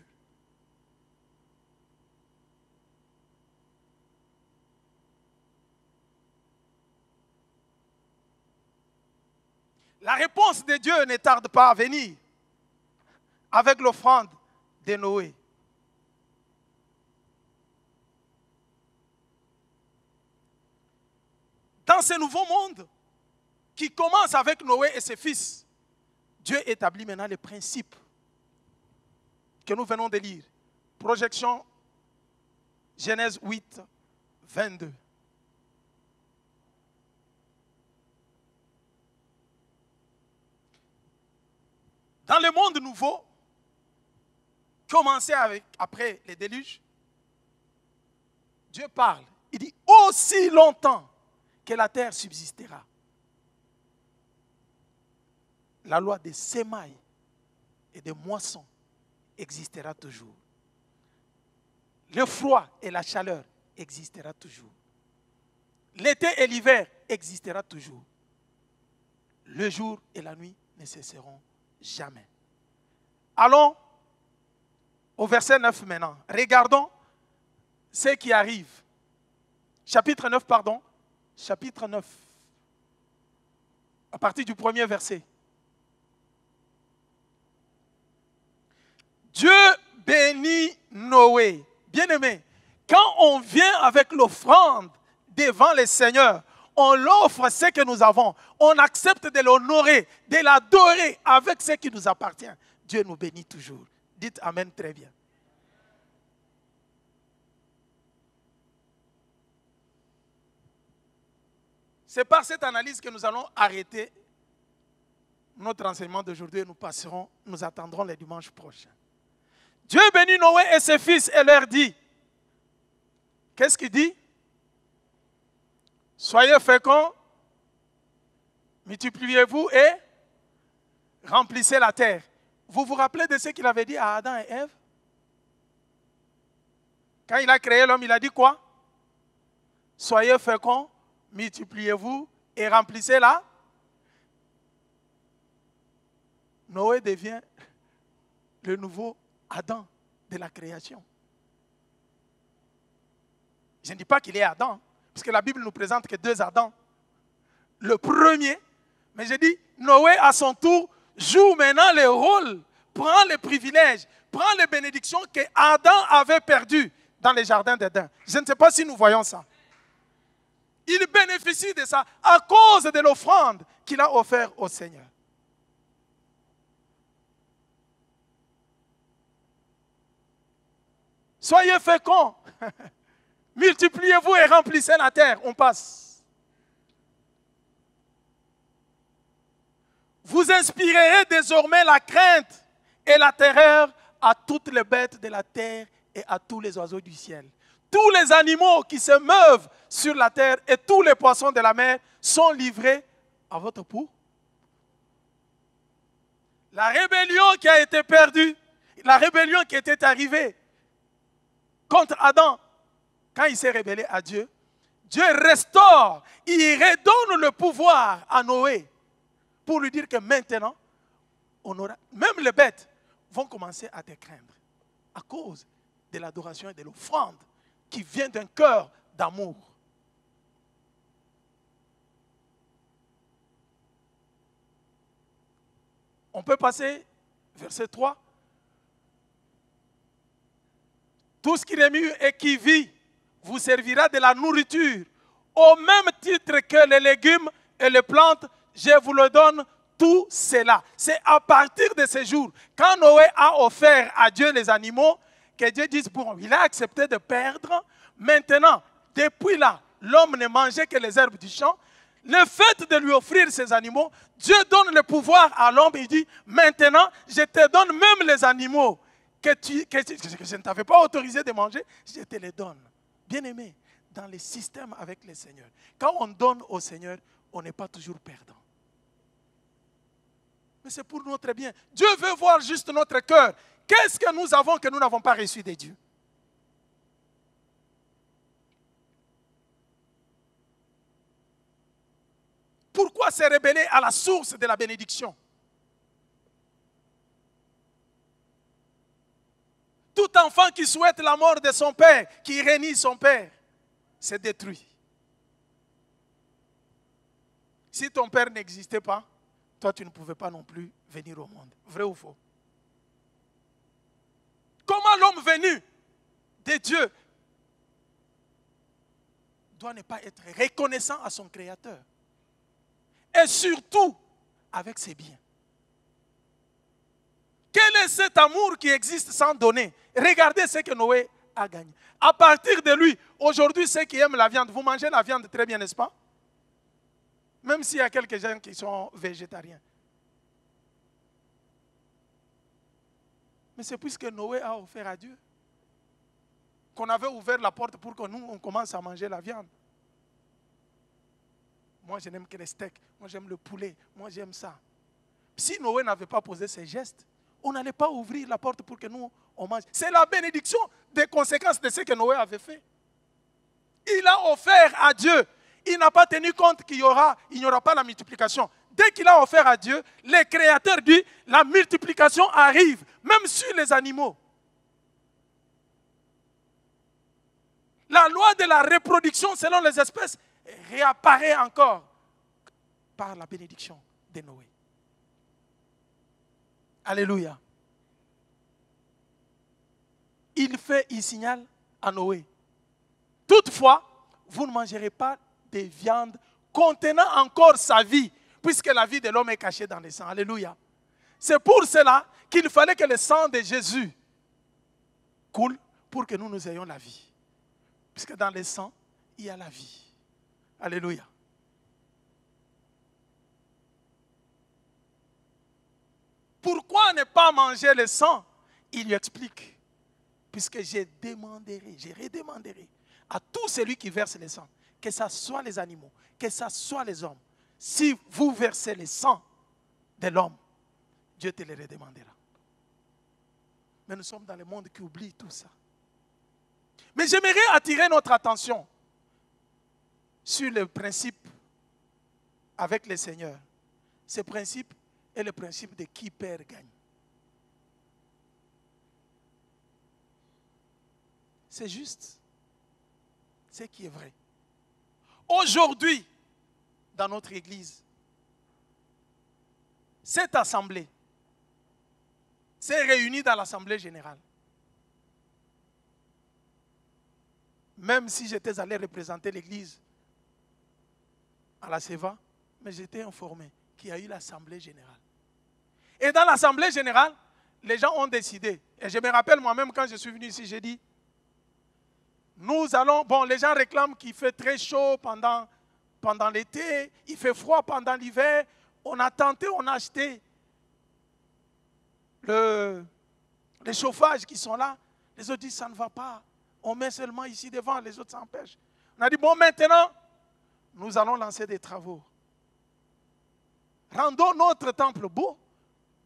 La réponse de Dieu ne tarde pas à venir avec l'offrande de Noé. Dans ce nouveau monde qui commence avec Noé et ses fils, Dieu établit maintenant les principes que nous venons de lire. Projection Genèse 8, 22. Dans le monde nouveau, commencé après les déluges, Dieu parle. Il dit aussi longtemps que la terre subsistera. La loi des semailles et des moissons existera toujours. Le froid et la chaleur existera toujours. L'été et l'hiver existera toujours. Le jour et la nuit ne cesseront jamais. Allons au verset 9 maintenant. Regardons ce qui arrive. Chapitre 9, pardon. Chapitre 9. À partir du premier verset. Dieu bénit Noé. Bien-aimé, quand on vient avec l'offrande devant le Seigneur, on l'offre ce que nous avons. On accepte de l'honorer, de l'adorer avec ce qui nous appartient. Dieu nous bénit toujours. Dites Amen très bien. C'est par cette analyse que nous allons arrêter notre enseignement d'aujourd'hui et nous attendrons le dimanche prochain. Dieu bénit Noé et ses fils et leur dit, qu'est-ce qu'il dit? Soyez féconds, multipliez-vous et remplissez la terre. Vous vous rappelez de ce qu'il avait dit à Adam et Ève? Quand il a créé l'homme, il a dit quoi? Soyez féconds, multipliez-vous et remplissez la. Noé devient le nouveau Adam de la création. Je ne dis pas qu'il est Adam, puisque la Bible nous présente que deux Adams. Le premier, mais je dis, Noé à son tour joue maintenant le rôle, prend les privilèges, prend les bénédictions que Adam avait perdues dans les jardins d'Éden. Je ne sais pas si nous voyons ça. Il bénéficie de ça à cause de l'offrande qu'il a offerte au Seigneur. Soyez féconds, multipliez-vous et remplissez la terre. On passe. Vous inspirerez désormais la crainte et la terreur à toutes les bêtes de la terre et à tous les oiseaux du ciel. Tous les animaux qui se meuvent sur la terre et tous les poissons de la mer sont livrés à votre pour. La rébellion qui a été perdue, la rébellion qui était arrivée contre Adam, quand il s'est rébellé à Dieu, Dieu restaure, il redonne le pouvoir à Noé pour lui dire que maintenant, même les bêtes vont commencer à te craindre à cause de l'adoration et de l'offrande qui vient d'un cœur d'amour. On peut passer, verset 3. Tout ce qui remue et qui vit vous servira de la nourriture. Au même titre que les légumes et les plantes, je vous le donne tout cela. C'est à partir de ce jour, quand Noé a offert à Dieu les animaux, que Dieu dit, bon, il a accepté de perdre. Maintenant, depuis là, l'homme ne mangeait que les herbes du champ. Le fait de lui offrir ces animaux, Dieu donne le pouvoir à l'homme. Il dit, maintenant, je te donne même les animaux que je ne t'avais pas autorisé de manger, je te les donne. Bien-aimé, dans les systèmes avec le Seigneur, quand on donne au Seigneur, on n'est pas toujours perdant. Mais c'est pour notre bien. Dieu veut voir juste notre cœur. Qu'est-ce que nous avons que nous n'avons pas reçu de Dieu? Pourquoi se rebeller à la source de la bénédiction? Tout enfant qui souhaite la mort de son père, qui renie son père, c'est détruit. Si ton père n'existait pas, toi tu ne pouvais pas non plus venir au monde. Vrai ou faux? Comment l'homme venu de Dieu doit ne pas être reconnaissant à son Créateur? Et surtout avec ses biens. Quel est cet amour qui existe sans donner? Regardez ce que Noé a gagné. À partir de lui, aujourd'hui, ceux qui aiment la viande, vous mangez la viande très bien, n'est-ce pas? Même s'il y a quelques gens qui sont végétariens. Mais c'est puisque Noé a offert à Dieu. qu'on avait ouvert la porte pour que nous, on commence à manger la viande. Moi, je n'aime que les steaks. Moi, j'aime le poulet. Moi, j'aime ça. Si Noé n'avait pas posé ces gestes, on n'allait pas ouvrir la porte pour que nous, on mange. C'est la bénédiction des conséquences de ce que Noé avait fait. Il a offert à Dieu. Il n'a pas tenu compte qu'il n'y aura pas la multiplication. Dès qu'il a offert à Dieu, les créateurs disent, la multiplication arrive, même sur les animaux. La loi de la reproduction selon les espèces réapparaît encore par la bénédiction de Noé. Alléluia. Il signale à Noé, toutefois, vous ne mangerez pas de viande contenant encore sa vie, puisque la vie de l'homme est cachée dans le sang. Alléluia. C'est pour cela qu'il fallait que le sang de Jésus coule pour que nous ayons la vie. Puisque dans le sang, il y a la vie. Alléluia. Pourquoi ne pas manger le sang? Il lui explique. Puisque je redemanderai à tout celui qui verse le sang, que ce soit les animaux, que ce soit les hommes, si vous versez le sang de l'homme, Dieu te le redemandera. Mais nous sommes dans le monde qui oublie tout ça. Mais j'aimerais attirer notre attention sur le principe avec le Seigneur. Ce principe est le principe de qui perd gagne. C'est juste ce qui est vrai. Aujourd'hui, dans notre église, cette assemblée s'est réunie dans l'assemblée générale. Même si j'étais allé représenter l'église à la Seva, mais j'étais informé qu'il y a eu l'assemblée générale. Et dans l'assemblée générale, les gens ont décidé. Et je me rappelle moi-même quand je suis venu ici, j'ai dit, les gens réclament qu'il fait très chaud pendant l'été, il fait froid pendant l'hiver. On a tenté, on a acheté les chauffages qui sont là. Les autres disent, ça ne va pas. On met seulement ici devant, les autres s'empêchent. On a dit, bon, maintenant, nous allons lancer des travaux. Rendons notre temple beau.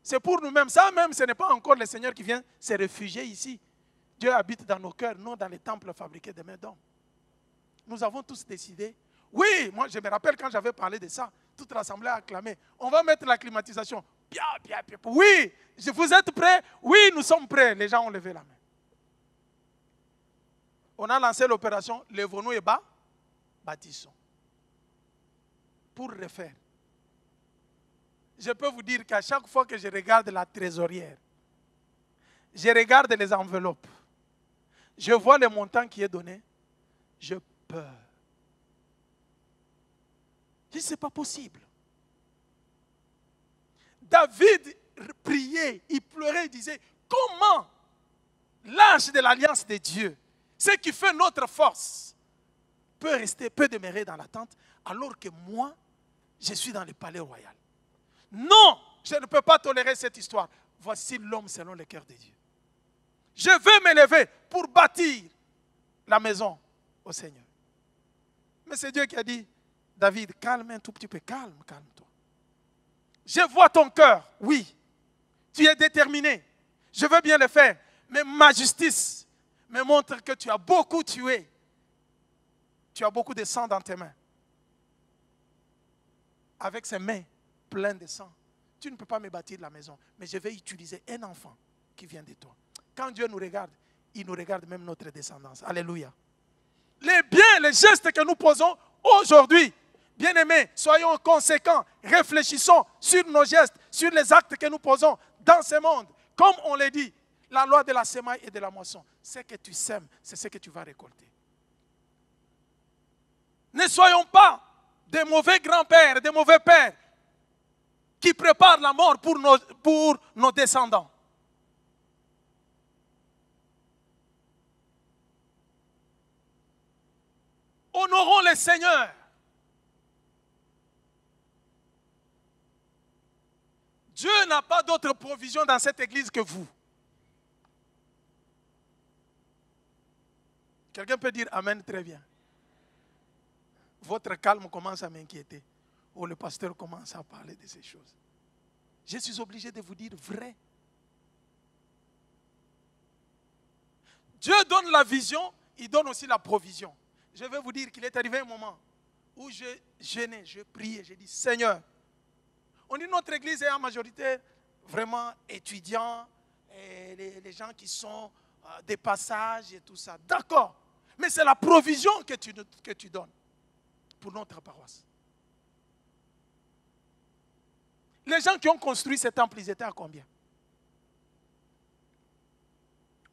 C'est pour nous-mêmes. Ça même, ce n'est pas encore le Seigneur qui vient se réfugier ici. Dieu habite dans nos cœurs, non dans les temples fabriqués de mains d'hommes. Nous avons tous décidé. Oui, moi je me rappelle quand j'avais parlé de ça, toute l'assemblée a acclamé. On va mettre la climatisation. Oui, vous êtes prêts? Oui, nous sommes prêts. Les gens ont levé la main. On a lancé l'opération Lèvons-nous et bâtissons. Pour refaire. Je peux vous dire qu'à chaque fois que je regarde la trésorière, je regarde les enveloppes, je vois le montant qui est donné, je peur. Je dis, ce n'est pas possible. David priait, il pleurait, il disait, comment l'arche de l'alliance de Dieu, ce qui fait notre force, peut demeurer dans la tente, alors que moi, je suis dans le palais royal. Non, je ne peux pas tolérer cette histoire. Voici l'homme selon le cœur de Dieu. Je veux me lever pour bâtir la maison au Seigneur. Mais c'est Dieu qui a dit, David, calme un tout petit peu, calme-toi. Je vois ton cœur, oui. Tu es déterminé. Je veux bien le faire. Mais ma justice me montre que tu as beaucoup tué. Tu as beaucoup de sang dans tes mains. Avec ces mains pleines de sang, tu ne peux pas me bâtir la maison. Mais je vais utiliser un enfant qui vient de toi. Quand Dieu nous regarde, il nous regarde même notre descendance. Alléluia. Les biens, les gestes que nous posons aujourd'hui, bien-aimés, soyons conséquents, réfléchissons sur nos gestes, sur les actes que nous posons dans ce monde. Comme on l'a dit, la loi de la semaille et de la moisson, ce que tu sèmes, c'est ce que tu vas récolter. Ne soyons pas des mauvais grands-pères, des mauvais pères qui préparent la mort pour nos descendants. Honorons le Seigneur. Dieu n'a pas d'autre provision dans cette église que vous. Quelqu'un peut dire Amen très bien. Votre calme commence à m'inquiéter. Ou le pasteur commence à parler de ces choses. Je suis obligé de vous dire vrai. Dieu donne la vision, il donne aussi la provision. Je vais vous dire qu'il est arrivé un moment où je gênais, je priais, j'ai dit Seigneur, on dit notre église est en majorité vraiment étudiants, et les gens qui sont des passages et tout ça. D'accord, mais c'est la provision que tu donnes pour notre paroisse. Les gens qui ont construit ce temple, ils étaient à combien?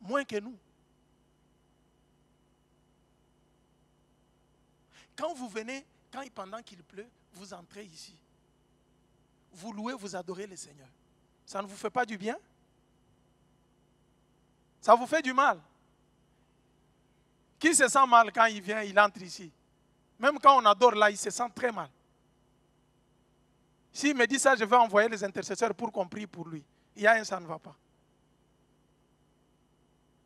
Moins que nous. Quand vous venez, pendant qu'il pleut, vous entrez ici. Vous louez, vous adorez le Seigneur. Ça ne vous fait pas du bien? Ça vous fait du mal? Qui se sent mal quand il vient, il entre ici? Même quand on adore là, il se sent très mal. S'il me dit ça, je vais envoyer les intercesseurs pour qu'on prie pour lui. Il y a un, ça ne va pas.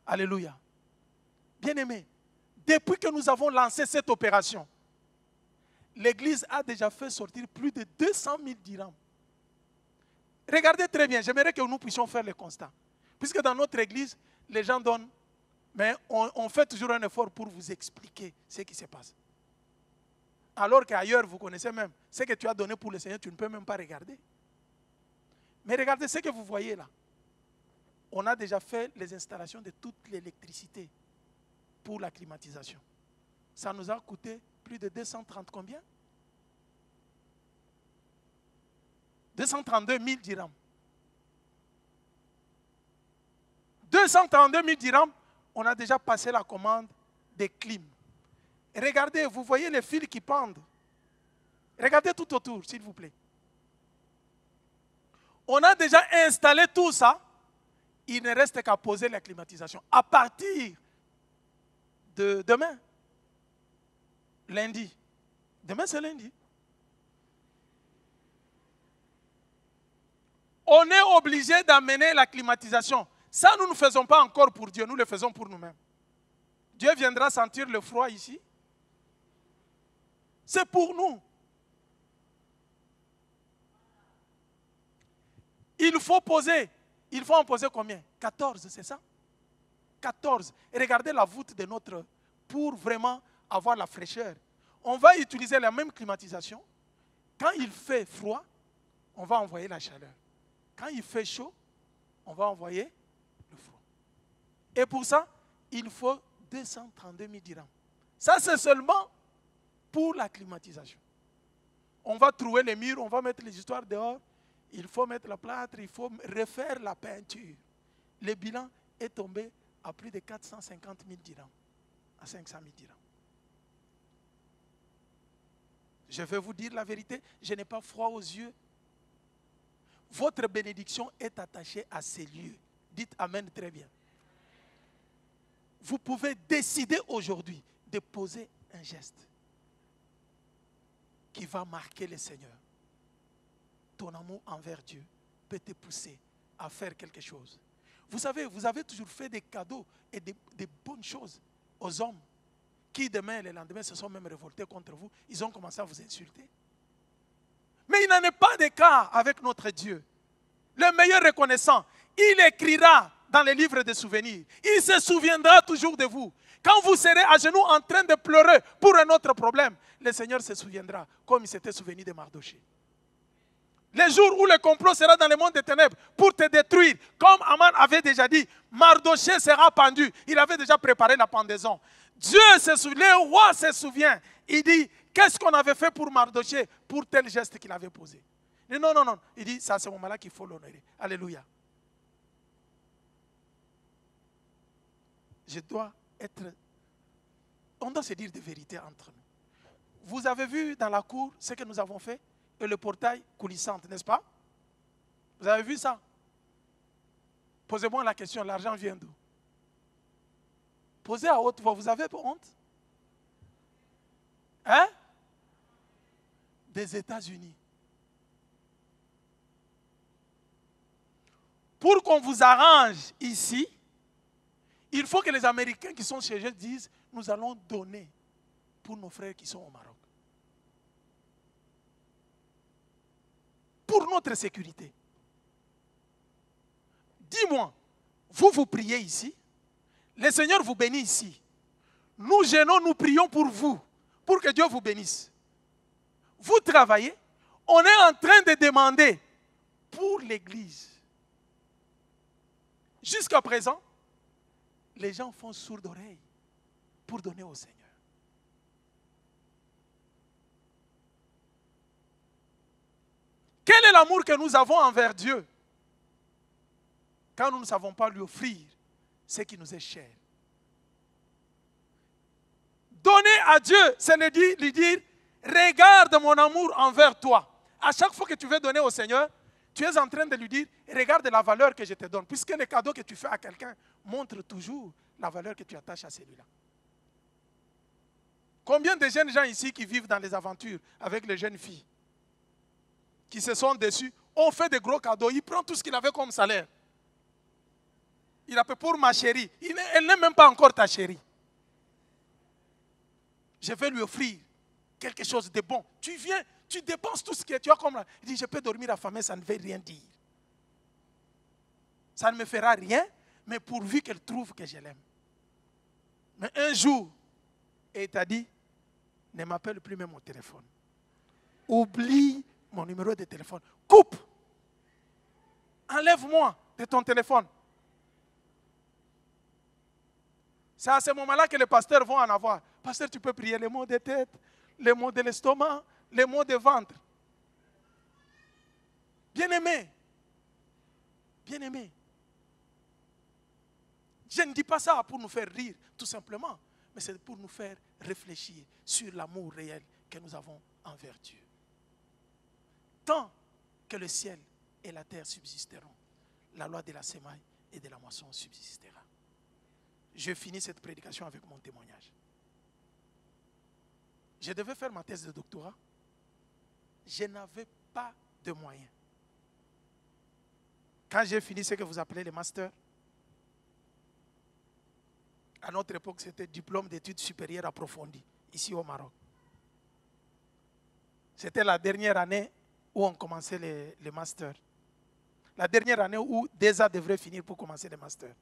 Alléluia. Bien-aimés, depuis que nous avons lancé cette opération, l'Église a déjà fait sortir plus de 200 000 dirhams. Regardez très bien, j'aimerais que nous puissions faire le constat. Puisque dans notre Église, les gens donnent, mais on fait toujours un effort pour vous expliquer ce qui se passe. Alors qu'ailleurs, vous connaissez même, ce que tu as donné pour le Seigneur, tu ne peux même pas regarder. Mais regardez ce que vous voyez là. On a déjà fait les installations de toute l'électricité pour la climatisation. Ça nous a coûté plus de 230 combien? 232 000 dirhams. 232 000 dirhams, on a déjà passé la commande des clims. Regardez, vous voyez les fils qui pendent. Regardez tout autour, s'il vous plaît. On a déjà installé tout ça. Il ne reste qu'à poser la climatisation. À partir de demain, lundi. Demain, c'est lundi. On est obligé d'amener la climatisation. Ça, nous ne faisons pas encore pour Dieu, nous le faisons pour nous-mêmes. Dieu viendra sentir le froid ici. C'est pour nous. Il faut en poser combien? 14, c'est ça? 14. Et regardez la voûte de notre, pour vraiment avoir la fraîcheur. On va utiliser la même climatisation. Quand il fait froid, on va envoyer la chaleur. Quand il fait chaud, on va envoyer le froid. Et pour ça, il faut 232 000 dirhams. Ça, c'est seulement pour la climatisation. On va trouver les murs, on va mettre les histoires dehors. Il faut mettre la plâtre, il faut refaire la peinture. Le bilan est tombé à plus de 450 000 dirhams, à 500 000 dirhams. Je vais vous dire la vérité, je n'ai pas froid aux yeux. Votre bénédiction est attachée à ces lieux. Dites Amen très bien. Vous pouvez décider aujourd'hui de poser un geste qui va marquer le Seigneur. Ton amour envers Dieu peut te pousser à faire quelque chose. Vous savez, vous avez toujours fait des cadeaux et des bonnes choses aux hommes qui demain et le lendemain se sont même révoltés contre vous. Ils ont commencé à vous insulter. Mais il n'en est pas de cas avec notre Dieu. Le meilleur reconnaissant, il écrira dans les livres de souvenirs. Il se souviendra toujours de vous. Quand vous serez à genoux en train de pleurer pour un autre problème, le Seigneur se souviendra comme il s'était souvenu de Mardoché. Les jours où le complot sera dans le monde des ténèbres pour te détruire, comme Aman avait déjà dit, Mardoché sera pendu. Il avait déjà préparé la pendaison. Dieu se souvient, le roi se souvient. Il dit, qu'est-ce qu'on avait fait pour Mardoché pour tel geste qu'il avait posé? Il dit, non. Il dit, c'est à ce moment-là qu'il faut l'honorer. Alléluia. On doit se dire des vérités entre nous. Vous avez vu dans la cour ce que nous avons fait? Et le portail coulissant, n'est-ce pas? Vous avez vu ça? Posez-moi la question, l'argent vient d'où? Posez à haute voix, vous avez honte? Hein? Des États-Unis. Pour qu'on vous arrange ici, il faut que les Américains qui sont chez eux disent, nous allons donner pour nos frères qui sont au Maroc. Pour notre sécurité. Dis-moi, vous priez ici, le Seigneur vous bénit ici. Nous gênons, nous prions pour vous, pour que Dieu vous bénisse. Vous travaillez, on est en train de demander pour l'Église. Jusqu'à présent, les gens font sourde oreille pour donner au Seigneur. Quel est l'amour que nous avons envers Dieu quand nous ne savons pas lui offrir ce qui nous est cher? Donner à Dieu, c'est lui dire, regarde mon amour envers toi. À chaque fois que tu veux donner au Seigneur, tu es en train de lui dire, regarde la valeur que je te donne. Puisque les cadeaux que tu fais à quelqu'un montrent toujours la valeur que tu attaches à celui-là. Combien de jeunes gens ici qui vivent dans les aventures avec les jeunes filles, qui se sont déçus, ont fait des gros cadeaux, il prend tout ce qu'il avait comme salaire. Il appelle pour ma chérie. Elle n'est même pas encore ta chérie. Je vais lui offrir quelque chose de bon. Tu viens, tu dépenses tout ce que tu as comme là. Il dit, je peux dormir affamé, ça ne veut rien dire. Ça ne me fera rien, mais pourvu qu'elle trouve que je l'aime. Mais un jour, et il t'a dit, ne m'appelle plus même au téléphone. Oublie mon numéro de téléphone. Coupe. Enlève-moi de ton téléphone. C'est à ce moment-là que les pasteurs vont en avoir. Pasteur, tu peux prier les maux de tête, les maux de l'estomac, les maux de ventre. Bien-aimé. Bien-aimé. Je ne dis pas ça pour nous faire rire, tout simplement, mais c'est pour nous faire réfléchir sur l'amour réel que nous avons envers Dieu. Tant que le ciel et la terre subsisteront, la loi de la semaille et de la moisson subsistera. Je finis cette prédication avec mon témoignage. Je devais faire ma thèse de doctorat. Je n'avais pas de moyens. Quand j'ai fini ce que vous appelez les masters, à notre époque, c'était diplôme d'études supérieures approfondies, ici au Maroc. C'était la dernière année où on commençait les masters. La dernière année où DESA devrait finir pour commencer les masters.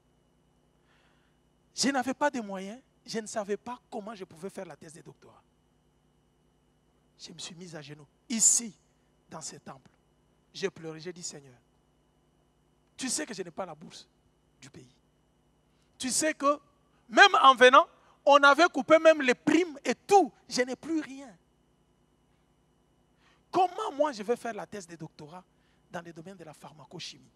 Je n'avais pas de moyens, je ne savais pas comment je pouvais faire la thèse de doctorat. Je me suis mis à genoux, ici, dans ce temple. J'ai pleuré, j'ai dit, Seigneur, tu sais que je n'ai pas la bourse du pays. Tu sais que, même en venant, on avait coupé même les primes et tout. Je n'ai plus rien. Comment moi je vais faire la thèse de doctorat dans le domaine de la pharmacochimie?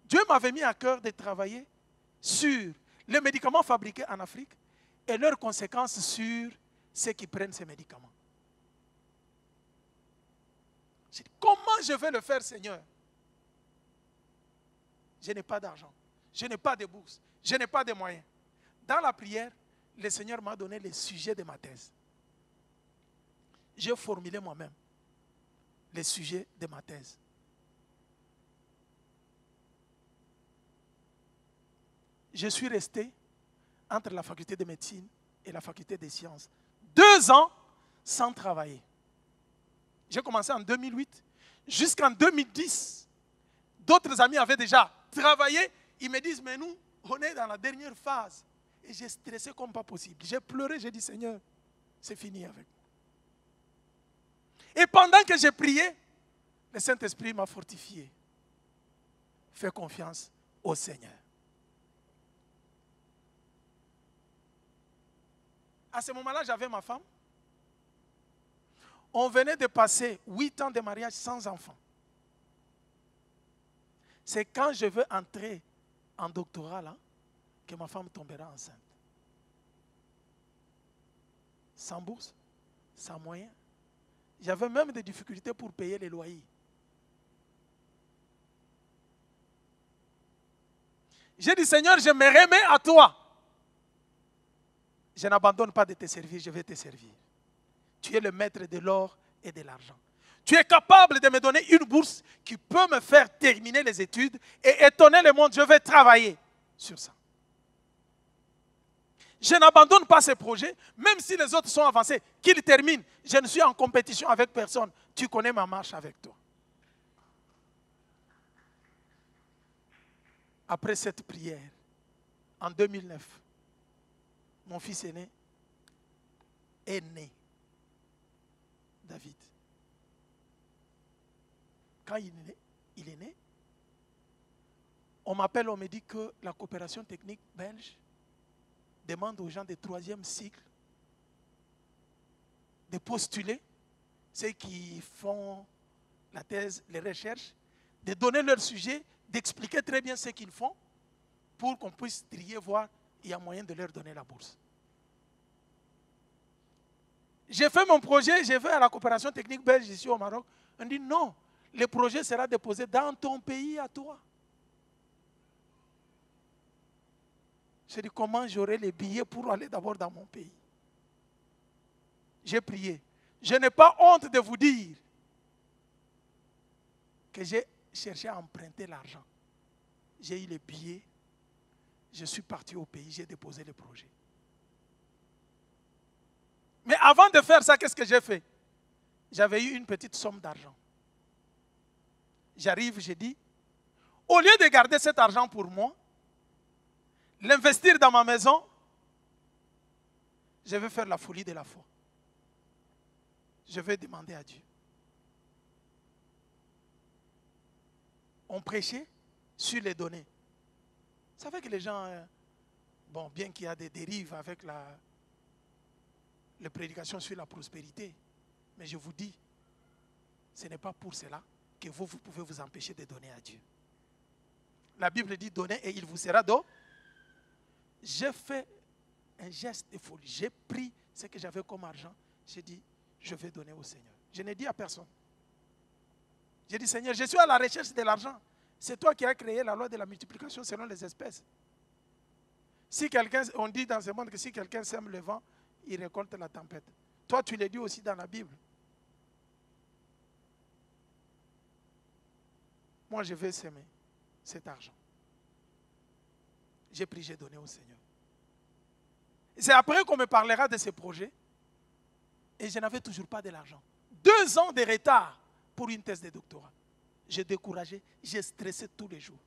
Dieu m'avait mis à cœur de travailler sur les médicaments fabriqués en Afrique et leurs conséquences sur ceux qui prennent ces médicaments. J'ai dit, comment je vais le faire, Seigneur? Je n'ai pas d'argent, je n'ai pas de bourse, je n'ai pas de moyens. Dans la prière, le Seigneur m'a donné le sujet de ma thèse. J'ai formulé moi-même le sujet de ma thèse. Je suis resté entre la faculté de médecine et la faculté des sciences 2 ans sans travailler. J'ai commencé en 2008. Jusqu'en 2010, d'autres amis avaient déjà travaillé. Ils me disent, mais nous, on est dans la dernière phase. Et j'ai stressé comme pas possible. J'ai pleuré, j'ai dit, Seigneur, c'est fini avec moi. Et pendant que j'ai prié, le Saint-Esprit m'a fortifié. Fais confiance au Seigneur. À ce moment-là, j'avais ma femme. On venait de passer 8 ans de mariage sans enfant. C'est quand je veux entrer en doctorat là, que ma femme tombera enceinte. Sans bourse, sans moyens. J'avais même des difficultés pour payer les loyers. J'ai dit, Seigneur, je me remets à toi. Je n'abandonne pas de te servir, je vais te servir. Tu es le maître de l'or et de l'argent. Tu es capable de me donner une bourse qui peut me faire terminer les études et étonner le monde. Je vais travailler sur ça. Je n'abandonne pas ces projets, même si les autres sont avancés, qu'ils terminent. Je ne suis en compétition avec personne. Tu connais ma marche avec toi. Après cette prière, en 2009, mon fils aîné est né. David. Quand il est né, on m'appelle, on me dit que la coopération technique belge demande aux gens de 3e cycle de postuler, ceux qui font la thèse, les recherches, de donner leur sujet, d'expliquer très bien ce qu'ils font pour qu'on puisse trier, voir, il y a moyen de leur donner la bourse. J'ai fait mon projet, j'ai fait à la coopération technique belge ici au Maroc. On dit non, le projet sera déposé dans ton pays à toi. J'ai dit comment j'aurai les billets pour aller d'abord dans mon pays. J'ai prié. Je n'ai pas honte de vous dire que j'ai cherché à emprunter l'argent. J'ai eu les billets, je suis parti au pays, j'ai déposé le projet. Mais avant de faire ça, qu'est-ce que j'ai fait? J'avais eu une petite somme d'argent. J'arrive, j'ai dit, au lieu de garder cet argent pour moi, l'investir dans ma maison, je vais faire la folie de la foi. Je vais demander à Dieu. On prêchait sur les données. Vous savez que les gens, bon, bien qu'il y a des dérives avec les prédications sur la prospérité, mais je vous dis, ce n'est pas pour cela que vous pouvez vous empêcher de donner à Dieu. La Bible dit donnez et il vous sera donné. J'ai fait un geste de folie. J'ai pris ce que j'avais comme argent. J'ai dit, je vais donner au Seigneur. Je n'ai dit à personne. J'ai dit, Seigneur, je suis à la recherche de l'argent. C'est toi qui as créé la loi de la multiplication selon les espèces. Si quelqu'un, on dit dans ce monde que si quelqu'un sème le vent, il récolte la tempête. Toi, tu l'as dit aussi dans la Bible. Moi, je vais s'aimer cet argent. J'ai pris, j'ai donné au Seigneur. C'est après qu'on me parlera de ces projets. Et je n'avais toujours pas de l'argent. 2 ans de retard pour une thèse de doctorat. J'ai découragé, j'ai stressé tous les jours.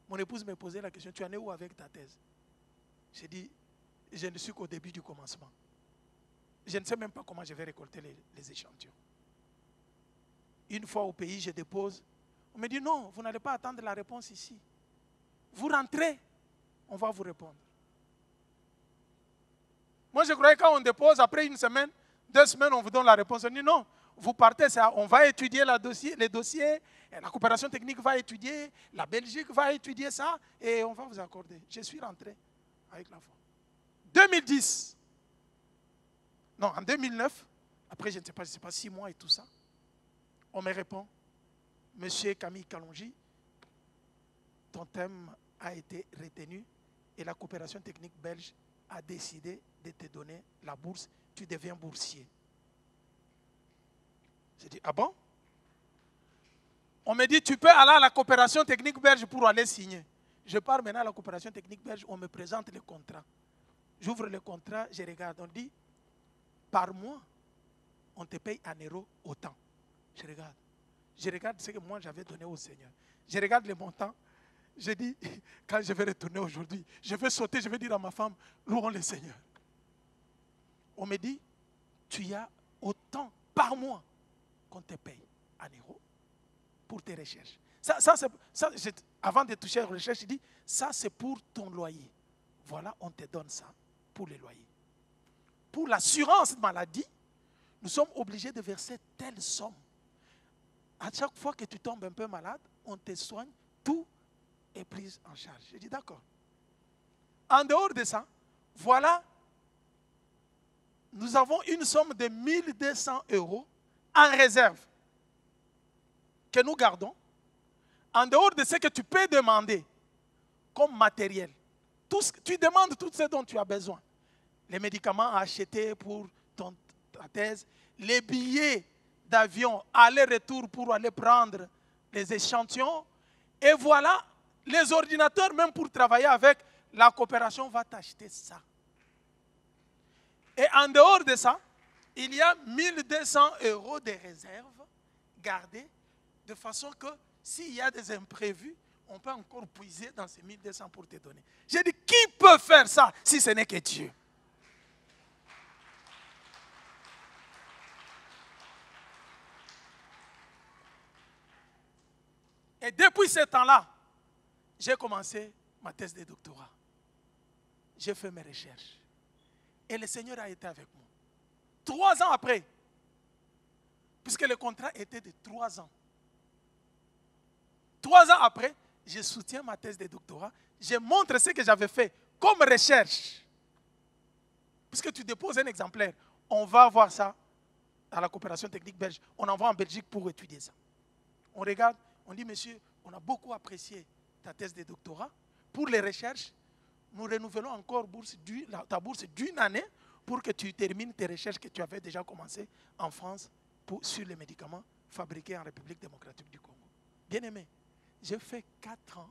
Mon épouse me posait la question, tu en es où avec ta thèse? J'ai dit, je ne suis qu'au début du commencement. Je ne sais même pas comment je vais récolter les échantillons. Une fois au pays, je dépose. On me dit, non, vous n'allez pas attendre la réponse ici. Vous rentrez, on va vous répondre. Moi, je croyais que quand on dépose, après 1 semaine, 2 semaines, on vous donne la réponse. On dit, non, vous partez, ça, on va étudier les dossiers, et la coopération technique va étudier, la Belgique va étudier ça, et on va vous accorder. Je suis rentré avec la foi. 2010, non, en 2009, après, je ne sais pas, 6 mois et tout ça, on me répond, Monsieur Camille Kalonji, ton thème a été retenu et la coopération technique belge a décidé de te donner la bourse, tu deviens boursier. J'ai dit, ah bon? On me dit, tu peux aller à la coopération technique belge pour aller signer. Je pars maintenant à la coopération technique belge, on me présente le contrat. J'ouvre le contrat, je regarde, on dit, par mois, on te paye en euros autant. Je regarde ce que moi j'avais donné au Seigneur. Je regarde les montants. Je dis, quand je vais retourner aujourd'hui, je vais sauter, je vais dire à ma femme, louons le Seigneur. On me dit, tu as autant par mois qu'on te paye en euros pour tes recherches. Avant de toucher aux recherches, je dis, ça c'est pour ton loyer. Voilà, on te donne ça pour les loyers. Pour l'assurance maladie, nous sommes obligés de verser telle somme. À chaque fois que tu tombes un peu malade, on te soigne, tout est pris en charge. Je dis d'accord. En dehors de ça, voilà, nous avons une somme de 1200 € en réserve que nous gardons. En dehors de ce que tu peux demander comme matériel, tu demandes tout ce dont tu as besoin. Les médicaments à acheter pour ta thèse, les billets d'avion aller-retour pour aller prendre les échantillons. Et voilà, les ordinateurs, même pour travailler avec, la coopération va t'acheter ça. Et en dehors de ça, il y a 1200 € de réserve gardés de façon que s'il y a des imprévus, on peut encore puiser dans ces 1200 pour te donner. J'ai dit, qui peut faire ça si ce n'est que Dieu? Et depuis ce temps-là, j'ai commencé ma thèse de doctorat. J'ai fait mes recherches. Et le Seigneur a été avec moi. 3 ans après, puisque le contrat était de 3 ans. 3 ans après, je soutiens ma thèse de doctorat. Je montre ce que j'avais fait comme recherche. Puisque tu déposes un exemplaire, on va voir ça à la coopération technique belge. On envoie en Belgique pour étudier ça. On regarde, on dit, monsieur, on a beaucoup apprécié ta thèse de doctorat. Pour les recherches, nous renouvelons encore ta bourse d'1 année pour que tu termines tes recherches que tu avais déjà commencées en France sur les médicaments fabriqués en République démocratique du Congo. Bien aimé, j'ai fait 4 ans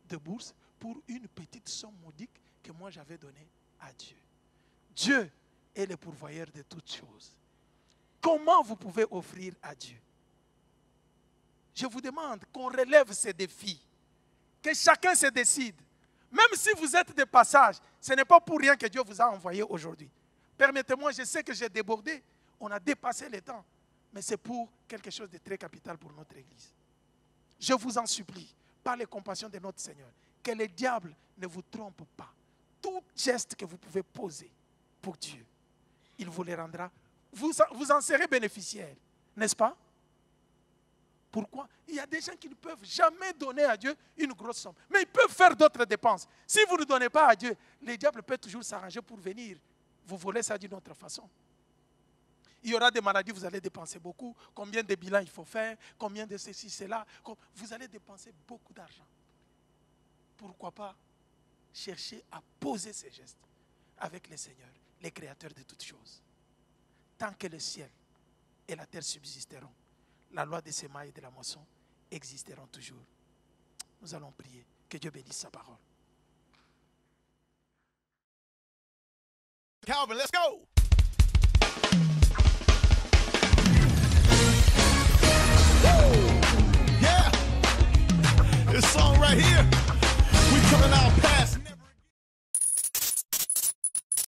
de bourse pour une petite somme modique que moi j'avais donnée à Dieu. Dieu est le pourvoyeur de toutes choses. Comment vous pouvez offrir à Dieu? Je vous demande qu'on relève ces défis, que chacun se décide. Même si vous êtes de passage, ce n'est pas pour rien que Dieu vous a envoyé aujourd'hui. Permettez-moi, je sais que j'ai débordé, on a dépassé le temps, mais c'est pour quelque chose de très capital pour notre Église. Je vous en supplie, par les compassions de notre Seigneur, que le diable ne vous trompe pas. Tout geste que vous pouvez poser pour Dieu, il vous le rendra. Vous en serez bénéficiaire, n'est-ce pas? Pourquoi? Il y a des gens qui ne peuvent jamais donner à Dieu une grosse somme. Mais ils peuvent faire d'autres dépenses. Si vous ne donnez pas à Dieu, le diable peut toujours s'arranger pour venir vous voler ça d'une autre façon. Il y aura des maladies, vous allez dépenser beaucoup. Combien de bilans il faut faire? Combien de ceci, cela? Vous allez dépenser beaucoup d'argent. Pourquoi pas chercher à poser ces gestes avec le Seigneur, le Créateur de toutes choses. Tant que le ciel et la terre subsisteront, la loi des semailles et de la moisson existeront toujours. Nous allons prier. Que Dieu bénisse sa parole. Calvin, let's go.